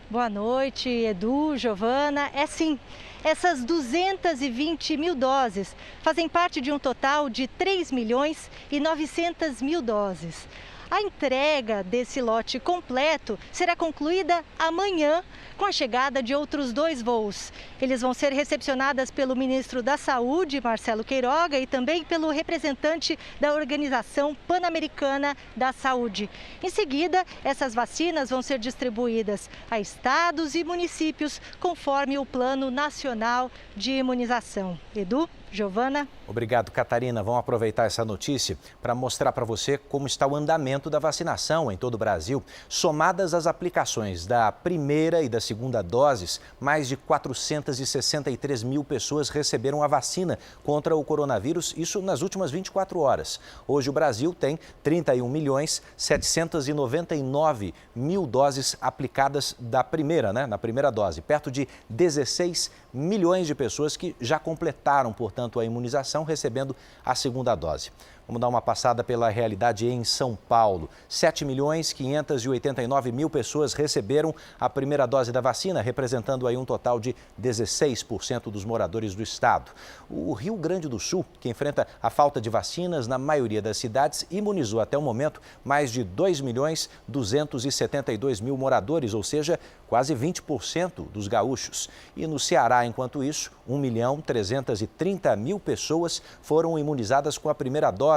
Boa noite, Edu, Giovana. É sim, essas 220 mil doses fazem parte de um total de 3.900.000 doses. A entrega desse lote completo será concluída amanhã, com a chegada de outros 2 voos. Eles vão ser recepcionados pelo ministro da Saúde, Marcelo Queiroga, e também pelo representante da Organização Pan-Americana da Saúde. Em seguida, essas vacinas vão ser distribuídas a estados e municípios, conforme o Plano Nacional de Imunização. Edu, Giovana. Obrigado, Catarina. Vamos aproveitar essa notícia para mostrar para você como está o andamento da vacinação em todo o Brasil. Somadas as aplicações da primeira e da segunda doses, mais de 463 mil pessoas receberam a vacina contra o coronavírus, isso nas últimas 24 horas. Hoje o Brasil tem 31.799.000 doses aplicadas da primeira, na primeira dose. Perto de 16 milhões de pessoas que já completaram, portanto, a imunização recebendo a segunda dose. Vamos dar uma passada pela realidade em São Paulo. 7.589.000 pessoas receberam a primeira dose da vacina, representando aí um total de 16% dos moradores do estado. O Rio Grande do Sul, que enfrenta a falta de vacinas na maioria das cidades, imunizou até o momento mais de 2.272.000 moradores, ou seja, quase 20% dos gaúchos. E no Ceará, enquanto isso, 1.330.000 pessoas foram imunizadas com a primeira dose,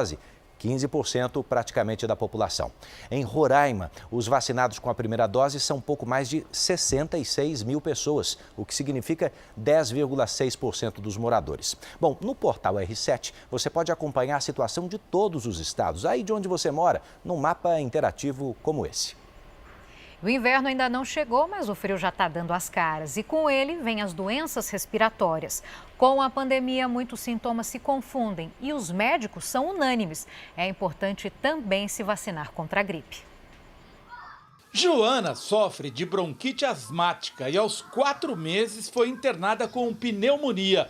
15% praticamente da população. Em Roraima, os vacinados com a primeira dose são pouco mais de 66 mil pessoas, o que significa 10,6% dos moradores. Bom, no portal R7, você pode acompanhar a situação de todos os estados, aí de onde você mora, num mapa interativo como esse. O inverno ainda não chegou, mas o frio já está dando as caras. E com ele vem as doenças respiratórias. Com a pandemia, muitos sintomas se confundem e os médicos são unânimes. É importante também se vacinar contra a gripe. Joana sofre de bronquite asmática e aos 4 meses foi internada com pneumonia.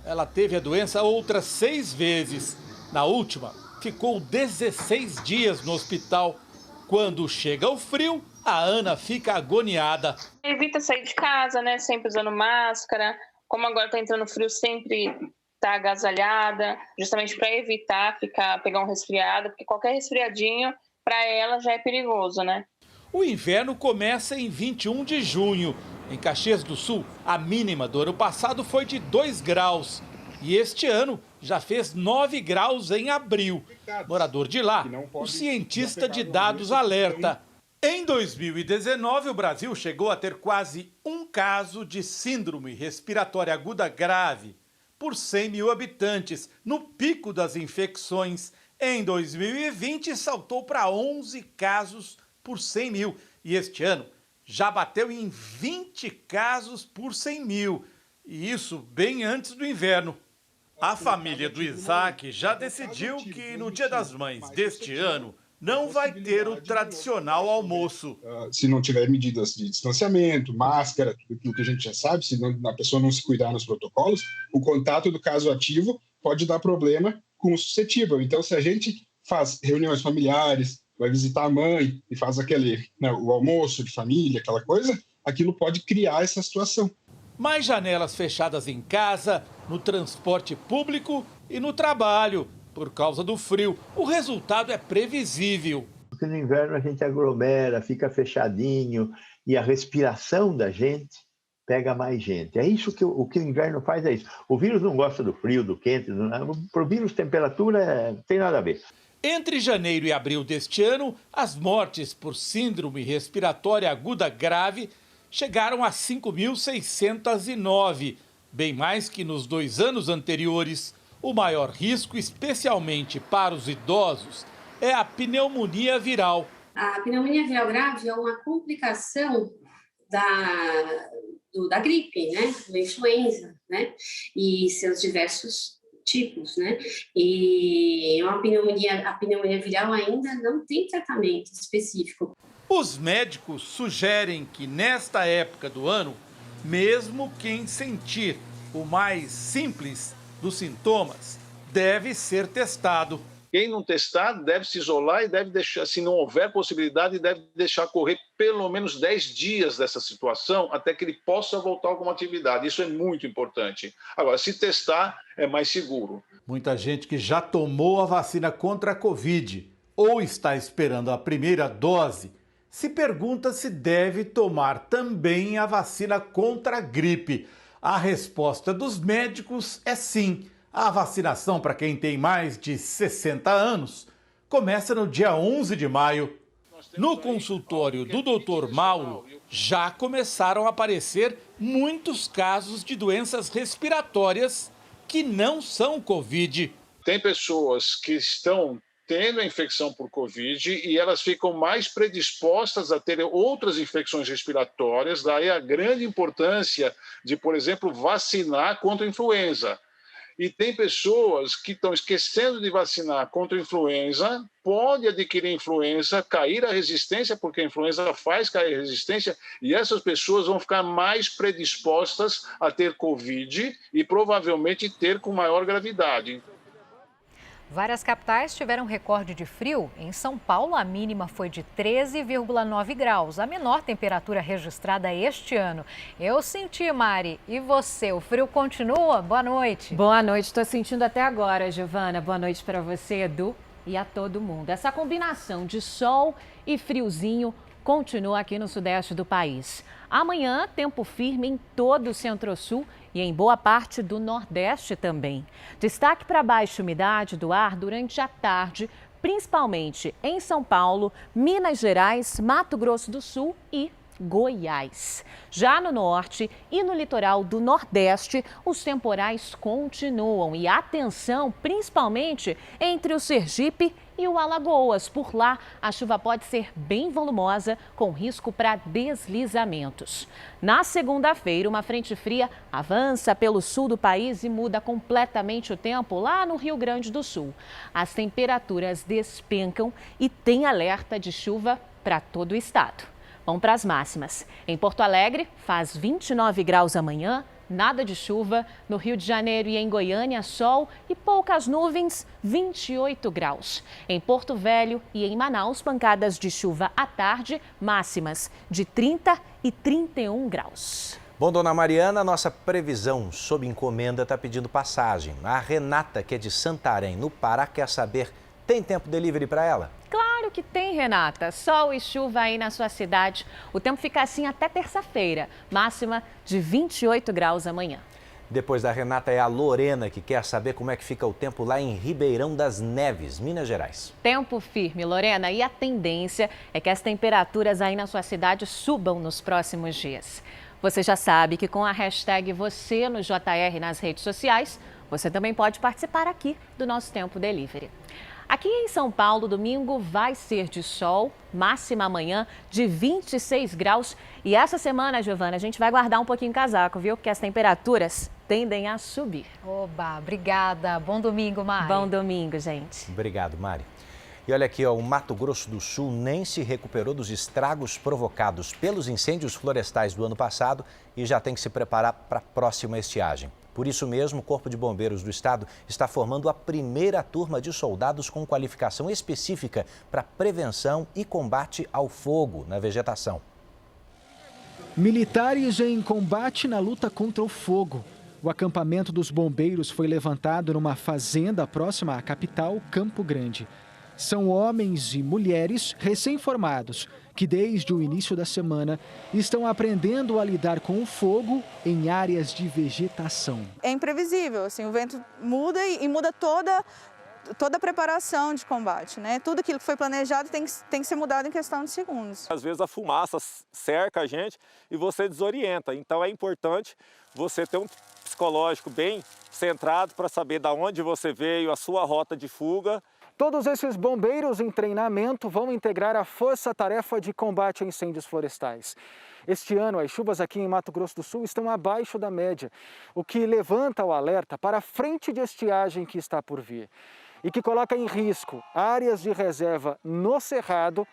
Ela teve a doença outras 6 vezes. Na última, ficou 16 dias no hospital. Quando chega o frio, a Ana fica agoniada. Evita sair de casa, né? Sempre usando máscara. Como agora tá entrando frio, sempre tá agasalhada, justamente para evitar pegar um resfriado, porque qualquer resfriadinho para ela já é perigoso, né? O inverno começa em 21 de junho. Em Caxias do Sul, a mínima do ano passado foi de 2 graus. E este ano já fez 9 graus em abril. Morador de lá, o cientista de dados alerta. Em 2019, o Brasil chegou a ter quase 1 caso de síndrome respiratória aguda grave por 100 mil habitantes, no pico das infecções. Em 2020, saltou para 11 casos por 100 mil. E este ano já bateu em 20 casos por 100 mil. E isso bem antes do inverno. A família do Isaac já decidiu que no Dia das Mães deste ano não vai ter o tradicional almoço. Se não tiver medidas de distanciamento, máscara, tudo que a gente já sabe, se a pessoa não se cuidar nos protocolos, o contato do caso ativo pode dar problema com o suscetível. Então, se a gente faz reuniões familiares, vai visitar a mãe e faz o almoço de família, aquela coisa, aquilo pode criar essa situação. Mais janelas fechadas em casa, no transporte público e no trabalho. Por causa do frio, o resultado é previsível. Porque no inverno a gente aglomera, fica fechadinho e a respiração da gente pega mais gente. É isso que o inverno faz, é isso. O vírus não gosta do frio, do quente. Para o vírus, temperatura não tem nada a ver. Entre janeiro e abril deste ano, as mortes por síndrome respiratória aguda grave chegaram a 5.609, bem mais que nos 2 anos anteriores. O maior risco, especialmente para os idosos, é a pneumonia viral. A pneumonia viral grave é uma complicação da gripe, né? Da influenza, né? E seus diversos tipos, né? E a pneumonia viral ainda não tem tratamento específico. Os médicos sugerem que nesta época do ano, mesmo quem sentir o mais simples dos sintomas deve ser testado. Quem não testar deve se isolar e deve deixar, se não houver possibilidade, deve deixar correr pelo menos 10 dias dessa situação até que ele possa voltar a alguma atividade. Isso é muito importante. Agora, se testar, é mais seguro. Muita gente que já tomou a vacina contra a Covid ou está esperando a primeira dose se pergunta se deve tomar também a vacina contra a gripe. A resposta dos médicos é sim. A vacinação para quem tem mais de 60 anos começa no dia 11 de maio. No consultório do Dr. Mauro, já começaram a aparecer muitos casos de doenças respiratórias que não são Covid. Tem pessoas que estão tendo a infecção por Covid e elas ficam mais predispostas a ter outras infecções respiratórias, daí a grande importância de, por exemplo, vacinar contra a influenza. E tem pessoas que estão esquecendo de vacinar contra a influenza, pode adquirir influenza, cair a resistência, porque a influenza faz cair a resistência, e essas pessoas vão ficar mais predispostas a ter Covid e provavelmente ter com maior gravidade. Várias capitais tiveram recorde de frio. Em São Paulo, a mínima foi de 13,9 graus, a menor temperatura registrada este ano. Eu senti, Mari. E você? O frio continua? Boa noite. Boa noite. Estou sentindo até agora, Giovana. Boa noite para você, Edu, e a todo mundo. Essa combinação de sol e friozinho continua aqui no sudeste do país. Amanhã, tempo firme em todo o centro-sul e em boa parte do Nordeste também. Destaque para a baixa umidade do ar durante a tarde, principalmente em São Paulo, Minas Gerais, Mato Grosso do Sul e Goiás. Já no norte e no litoral do Nordeste, os temporais continuam e atenção, principalmente entre o Sergipe e o Alagoas. Por lá, a chuva pode ser bem volumosa, com risco para deslizamentos. Na segunda-feira, uma frente fria avança pelo sul do país e muda completamente o tempo lá no Rio Grande do Sul. As temperaturas despencam e tem alerta de chuva para todo o estado. Vamos para as máximas. Em Porto Alegre, faz 29 graus amanhã, nada de chuva. No Rio de Janeiro e em Goiânia, sol e poucas nuvens, 28 graus. Em Porto Velho e em Manaus, pancadas de chuva à tarde, máximas de 30 e 31 graus. Bom, dona Mariana, nossa previsão sob encomenda está pedindo passagem. A Renata, que é de Santarém, no Pará, quer saber, tem tempo delivery para ela? Claro que tem, Renata. Sol e chuva aí na sua cidade. O tempo fica assim até terça-feira. Máxima de 28 graus amanhã. Depois da Renata é a Lorena, que quer saber como é que fica o tempo lá em Ribeirão das Neves, Minas Gerais. Tempo firme, Lorena, e a tendência é que as temperaturas aí na sua cidade subam nos próximos dias. Você já sabe que com a hashtag você no JR nas redes sociais, você também pode participar aqui do nosso Tempo Delivery. Aqui em São Paulo, domingo vai ser de sol, máxima amanhã de 26 graus. E essa semana, Giovana, a gente vai guardar um pouquinho o casaco, viu? Porque as temperaturas tendem a subir. Oba, obrigada. Bom domingo, Mari. Bom domingo, gente. Obrigado, Mari. E olha aqui, ó, o Mato Grosso do Sul nem se recuperou dos estragos provocados pelos incêndios florestais do ano passado e já tem que se preparar para a próxima estiagem. Por isso mesmo, o Corpo de Bombeiros do Estado está formando a primeira turma de soldados com qualificação específica para prevenção e combate ao fogo na vegetação. Militares em combate na luta contra o fogo. O acampamento dos bombeiros foi levantado numa fazenda próxima à capital, Campo Grande. São homens e mulheres recém-formados que, desde o início da semana, estão aprendendo a lidar com o fogo em áreas de vegetação. É imprevisível, assim, o vento muda e muda toda a preparação de combate, né? Tudo aquilo que foi planejado tem que ser mudado em questão de segundos. Às vezes a fumaça cerca a gente e você desorienta, então é importante você ter um psicológico bem centrado para saber de onde você veio, a sua rota de fuga. Todos esses bombeiros em treinamento vão integrar a Força-Tarefa de Combate a Incêndios Florestais. Este ano, as chuvas aqui em Mato Grosso do Sul estão abaixo da média, o que levanta o alerta para a frente de estiagem que está por vir e que coloca em risco áreas de reserva no Cerrado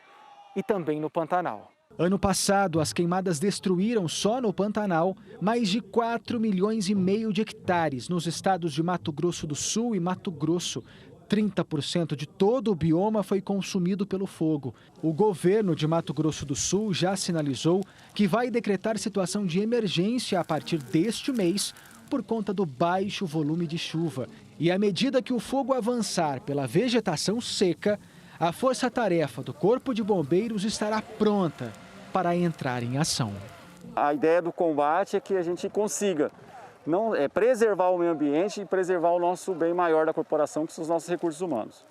e também no Pantanal. Ano passado, as queimadas destruíram só no Pantanal mais de 4,5 milhões de hectares nos estados de Mato Grosso do Sul e Mato Grosso. 30% de todo o bioma foi consumido pelo fogo. O governo de Mato Grosso do Sul já sinalizou que vai decretar situação de emergência a partir deste mês por conta do baixo volume de chuva. E à medida que o fogo avançar pela vegetação seca, a força-tarefa do Corpo de Bombeiros estará pronta para entrar em ação. A ideia do combate é que a gente consiga preservar o meio ambiente e preservar o nosso bem maior da corporação, que são os nossos recursos humanos.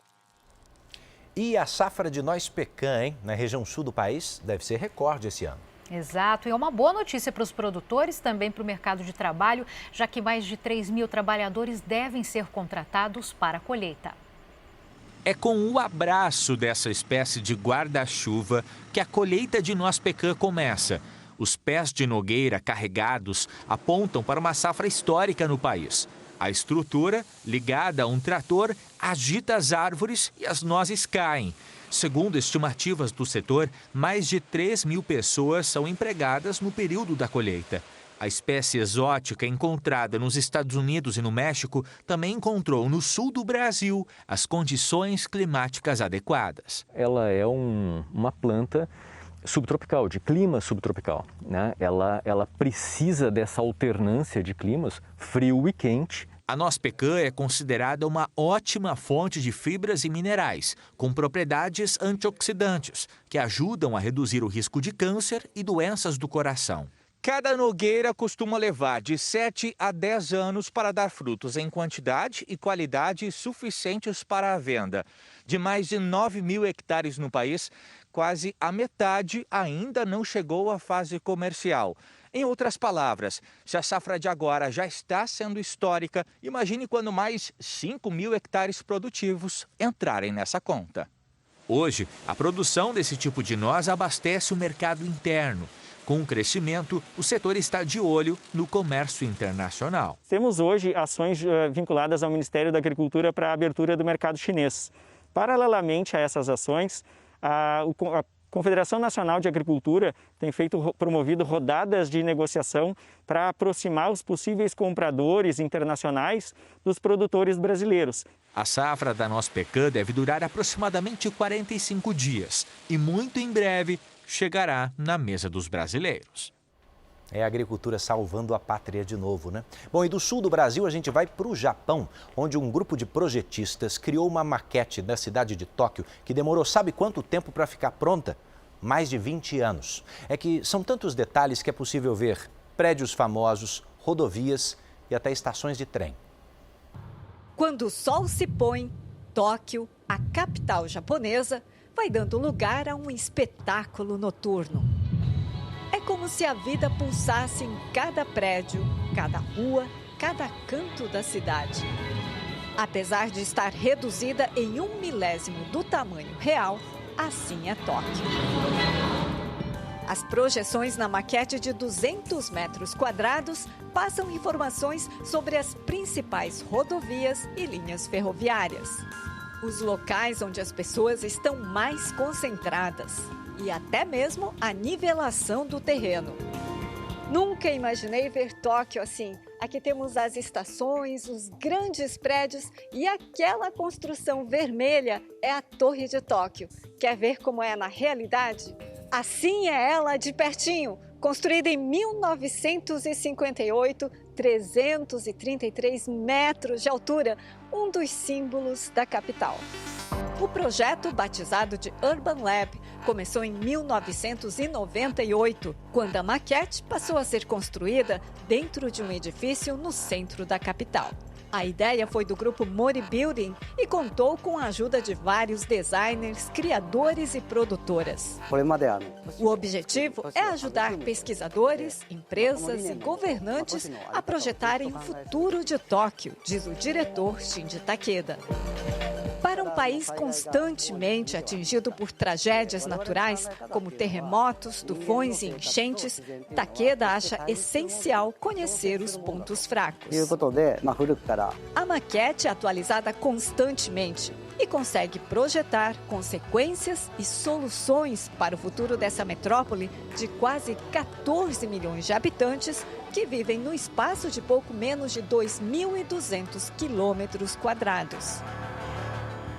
E a safra de noz pecan, hein? Na região sul do país, deve ser recorde esse ano. Exato, e é uma boa notícia para os produtores, também para o mercado de trabalho, já que mais de 3.000 trabalhadores devem ser contratados para a colheita. É com o abraço dessa espécie de guarda-chuva que a colheita de noz pecan começa. Os pés de nogueira carregados apontam para uma safra histórica no país. A estrutura, ligada a um trator, agita as árvores e as nozes caem. Segundo estimativas do setor, mais de 3.000 pessoas são empregadas no período da colheita. A espécie exótica encontrada nos Estados Unidos e no México também encontrou no sul do Brasil as condições climáticas adequadas. Ela é uma planta subtropical, de clima subtropical, né? Ela precisa dessa alternância de climas, frio e quente. A noz pecan é considerada uma ótima fonte de fibras e minerais, com propriedades antioxidantes, que ajudam a reduzir o risco de câncer e doenças do coração. Cada nogueira costuma levar de 7 a 10 anos para dar frutos em quantidade e qualidade suficientes para a venda. De mais de 9.000 hectares no país, quase a metade ainda não chegou à fase comercial. Em outras palavras, se a safra de agora já está sendo histórica, imagine quando mais 5.000 hectares produtivos entrarem nessa conta. Hoje, a produção desse tipo de noz abastece o mercado interno. Com o crescimento, o setor está de olho no comércio internacional. Temos hoje ações vinculadas ao Ministério da Agricultura para a abertura do mercado chinês. Paralelamente a essas ações, a Confederação Nacional de Agricultura tem promovido rodadas de negociação para aproximar os possíveis compradores internacionais dos produtores brasileiros. A safra da noz pecan deve durar aproximadamente 45 dias e muito em breve chegará na mesa dos brasileiros. É a agricultura salvando a pátria de novo, né? Bom, e do sul do Brasil a gente vai para o Japão, onde um grupo de projetistas criou uma maquete da cidade de Tóquio que demorou sabe quanto tempo para ficar pronta? Mais de 20 anos. É que são tantos detalhes que é possível ver prédios famosos, rodovias e até estações de trem. Quando o sol se põe, Tóquio, a capital japonesa, vai dando lugar a um espetáculo noturno. É como se a vida pulsasse em cada prédio, cada rua, cada canto da cidade. Apesar de estar reduzida em 1/1000 do tamanho real, assim é Tóquio. As projeções na maquete de 200 metros quadrados passam informações sobre as principais rodovias e linhas ferroviárias. Os locais onde as pessoas estão mais concentradas e até mesmo a nivelação do terreno. Nunca imaginei ver Tóquio assim. Aqui temos as estações, os grandes prédios e aquela construção vermelha é a Torre de Tóquio. Quer ver como é na realidade? Assim é ela de pertinho. Construída em 1958, 333 metros de altura, um dos símbolos da capital. O projeto, batizado de Urban Lab, começou em 1998, quando a maquete passou a ser construída dentro de um edifício no centro da capital. A ideia foi do grupo Mori Building e contou com a ajuda de vários designers, criadores e produtoras. O objetivo é ajudar pesquisadores, empresas e governantes a projetarem o futuro de Tóquio, diz o diretor Shinji Takeda. Para um país constantemente atingido por tragédias naturais, como terremotos, tufões e enchentes, Takeda acha essencial conhecer os pontos fracos. A maquete é atualizada constantemente e consegue projetar consequências e soluções para o futuro dessa metrópole de quase 14 milhões de habitantes que vivem no espaço de pouco menos de 2.200 quilômetros quadrados.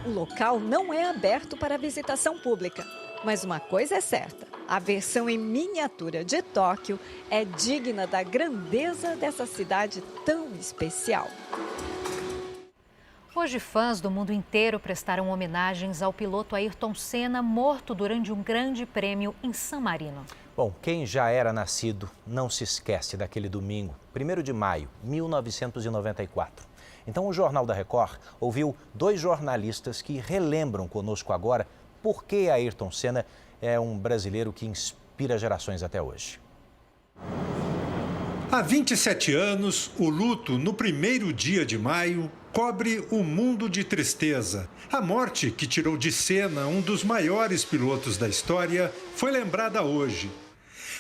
O local não é aberto para visitação pública, mas uma coisa é certa, a versão em miniatura de Tóquio é digna da grandeza dessa cidade tão especial. Hoje, fãs do mundo inteiro prestaram homenagens ao piloto Ayrton Senna, morto durante um grande prêmio em San Marino. Bom, quem já era nascido não se esquece daquele domingo, 1º de maio, 1994. Então, o Jornal da Record ouviu 2 jornalistas que relembram conosco agora por que Ayrton Senna é um brasileiro que inspira gerações até hoje. Há 27 anos, o luto no 1º dia de maio cobre o mundo de tristeza. A morte que tirou de Senna um dos maiores pilotos da história foi lembrada hoje.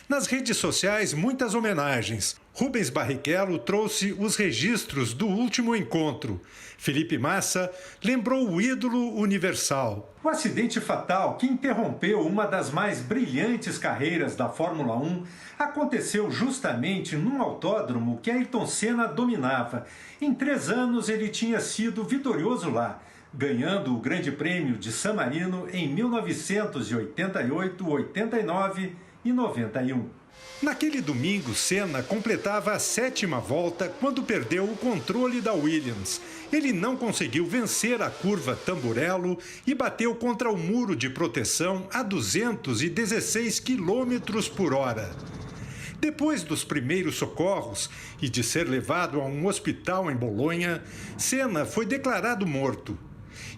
Nas redes sociais, muitas homenagens. Rubens Barrichello trouxe os registros do último encontro. Felipe Massa lembrou o ídolo universal. O acidente fatal que interrompeu uma das mais brilhantes carreiras da Fórmula 1 aconteceu justamente num autódromo que Ayrton Senna dominava. Em 3 anos ele tinha sido vitorioso lá, ganhando o Grande Prêmio de San Marino em 1988, 89 e 91. Naquele domingo, Senna completava a 7ª volta quando perdeu o controle da Williams. Ele não conseguiu vencer a curva Tamburello e bateu contra o muro de proteção a 216 km/h. Depois dos primeiros socorros e de ser levado a um hospital em Bolonha, Senna foi declarado morto.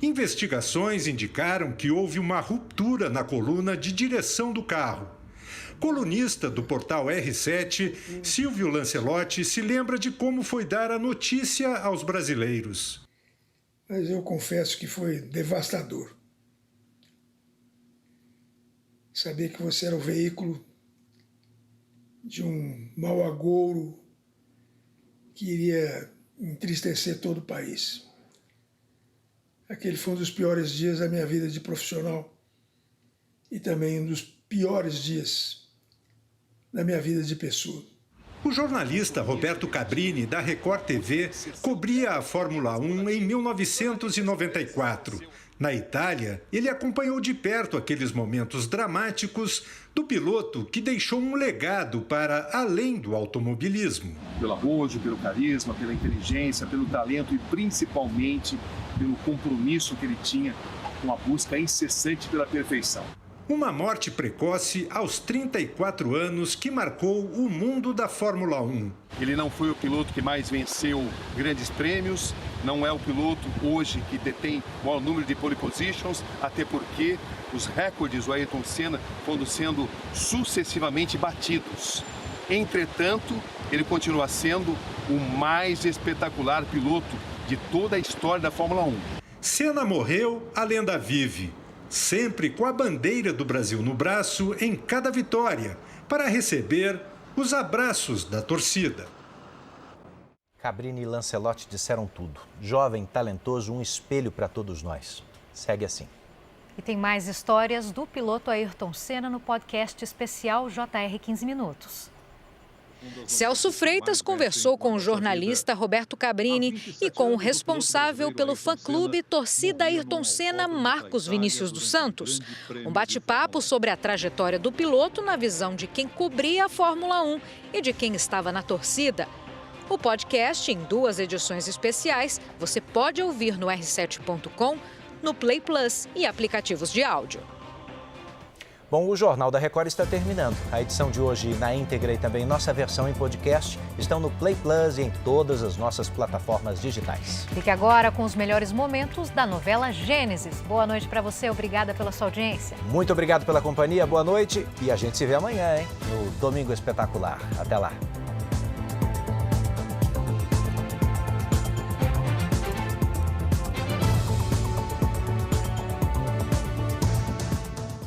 Investigações indicaram que houve uma ruptura na coluna de direção do carro. Colunista do portal R7, Silvio Lancelotti se lembra de como foi dar a notícia aos brasileiros. Mas eu confesso que foi devastador. Saber que você era o veículo de um mau agouro que iria entristecer todo o país. Aquele foi um dos piores dias da minha vida de profissional. e também um dos piores dias da minha vida de pessoa. O jornalista Roberto Cabrini, da Record TV, cobria a Fórmula 1 em 1994. Na Itália, ele acompanhou de perto aqueles momentos dramáticos do piloto que deixou um legado para além do automobilismo. Pelo arrojo, pelo carisma, pela inteligência, pelo talento e principalmente pelo compromisso que ele tinha com a busca incessante pela perfeição. Uma morte precoce aos 34 anos que marcou o mundo da Fórmula 1. Ele não foi o piloto que mais venceu grandes prêmios, não é o piloto hoje que detém o maior número de pole positions, até porque os recordes do Ayrton Senna foram sendo sucessivamente batidos. Entretanto, ele continua sendo o mais espetacular piloto de toda a história da Fórmula 1. Senna morreu, a lenda vive. Sempre com a bandeira do Brasil no braço em cada vitória, para receber os abraços da torcida. Cabrini e Lancelotti disseram tudo. Jovem, talentoso, um espelho para todos nós. Segue assim. E tem mais histórias do piloto Ayrton Senna no podcast especial JR 15 Minutos. Celso Freitas conversou com o jornalista Roberto Cabrini e com o responsável pelo fã-clube Torcida Ayrton Senna, Marcos Vinícius dos Santos. Um bate-papo sobre a trajetória do piloto na visão de quem cobria a Fórmula 1 e de quem estava na torcida. O podcast, em 2 edições especiais, você pode ouvir no r7.com, no Play Plus e aplicativos de áudio. Bom, o Jornal da Record está terminando. A edição de hoje na íntegra e também nossa versão em podcast estão no Play Plus e em todas as nossas plataformas digitais. Fique agora com os melhores momentos da novela Gênesis. Boa noite para você, obrigada pela sua audiência. Muito obrigado pela companhia, boa noite e a gente se vê amanhã, hein? No Domingo Espetacular. Até lá.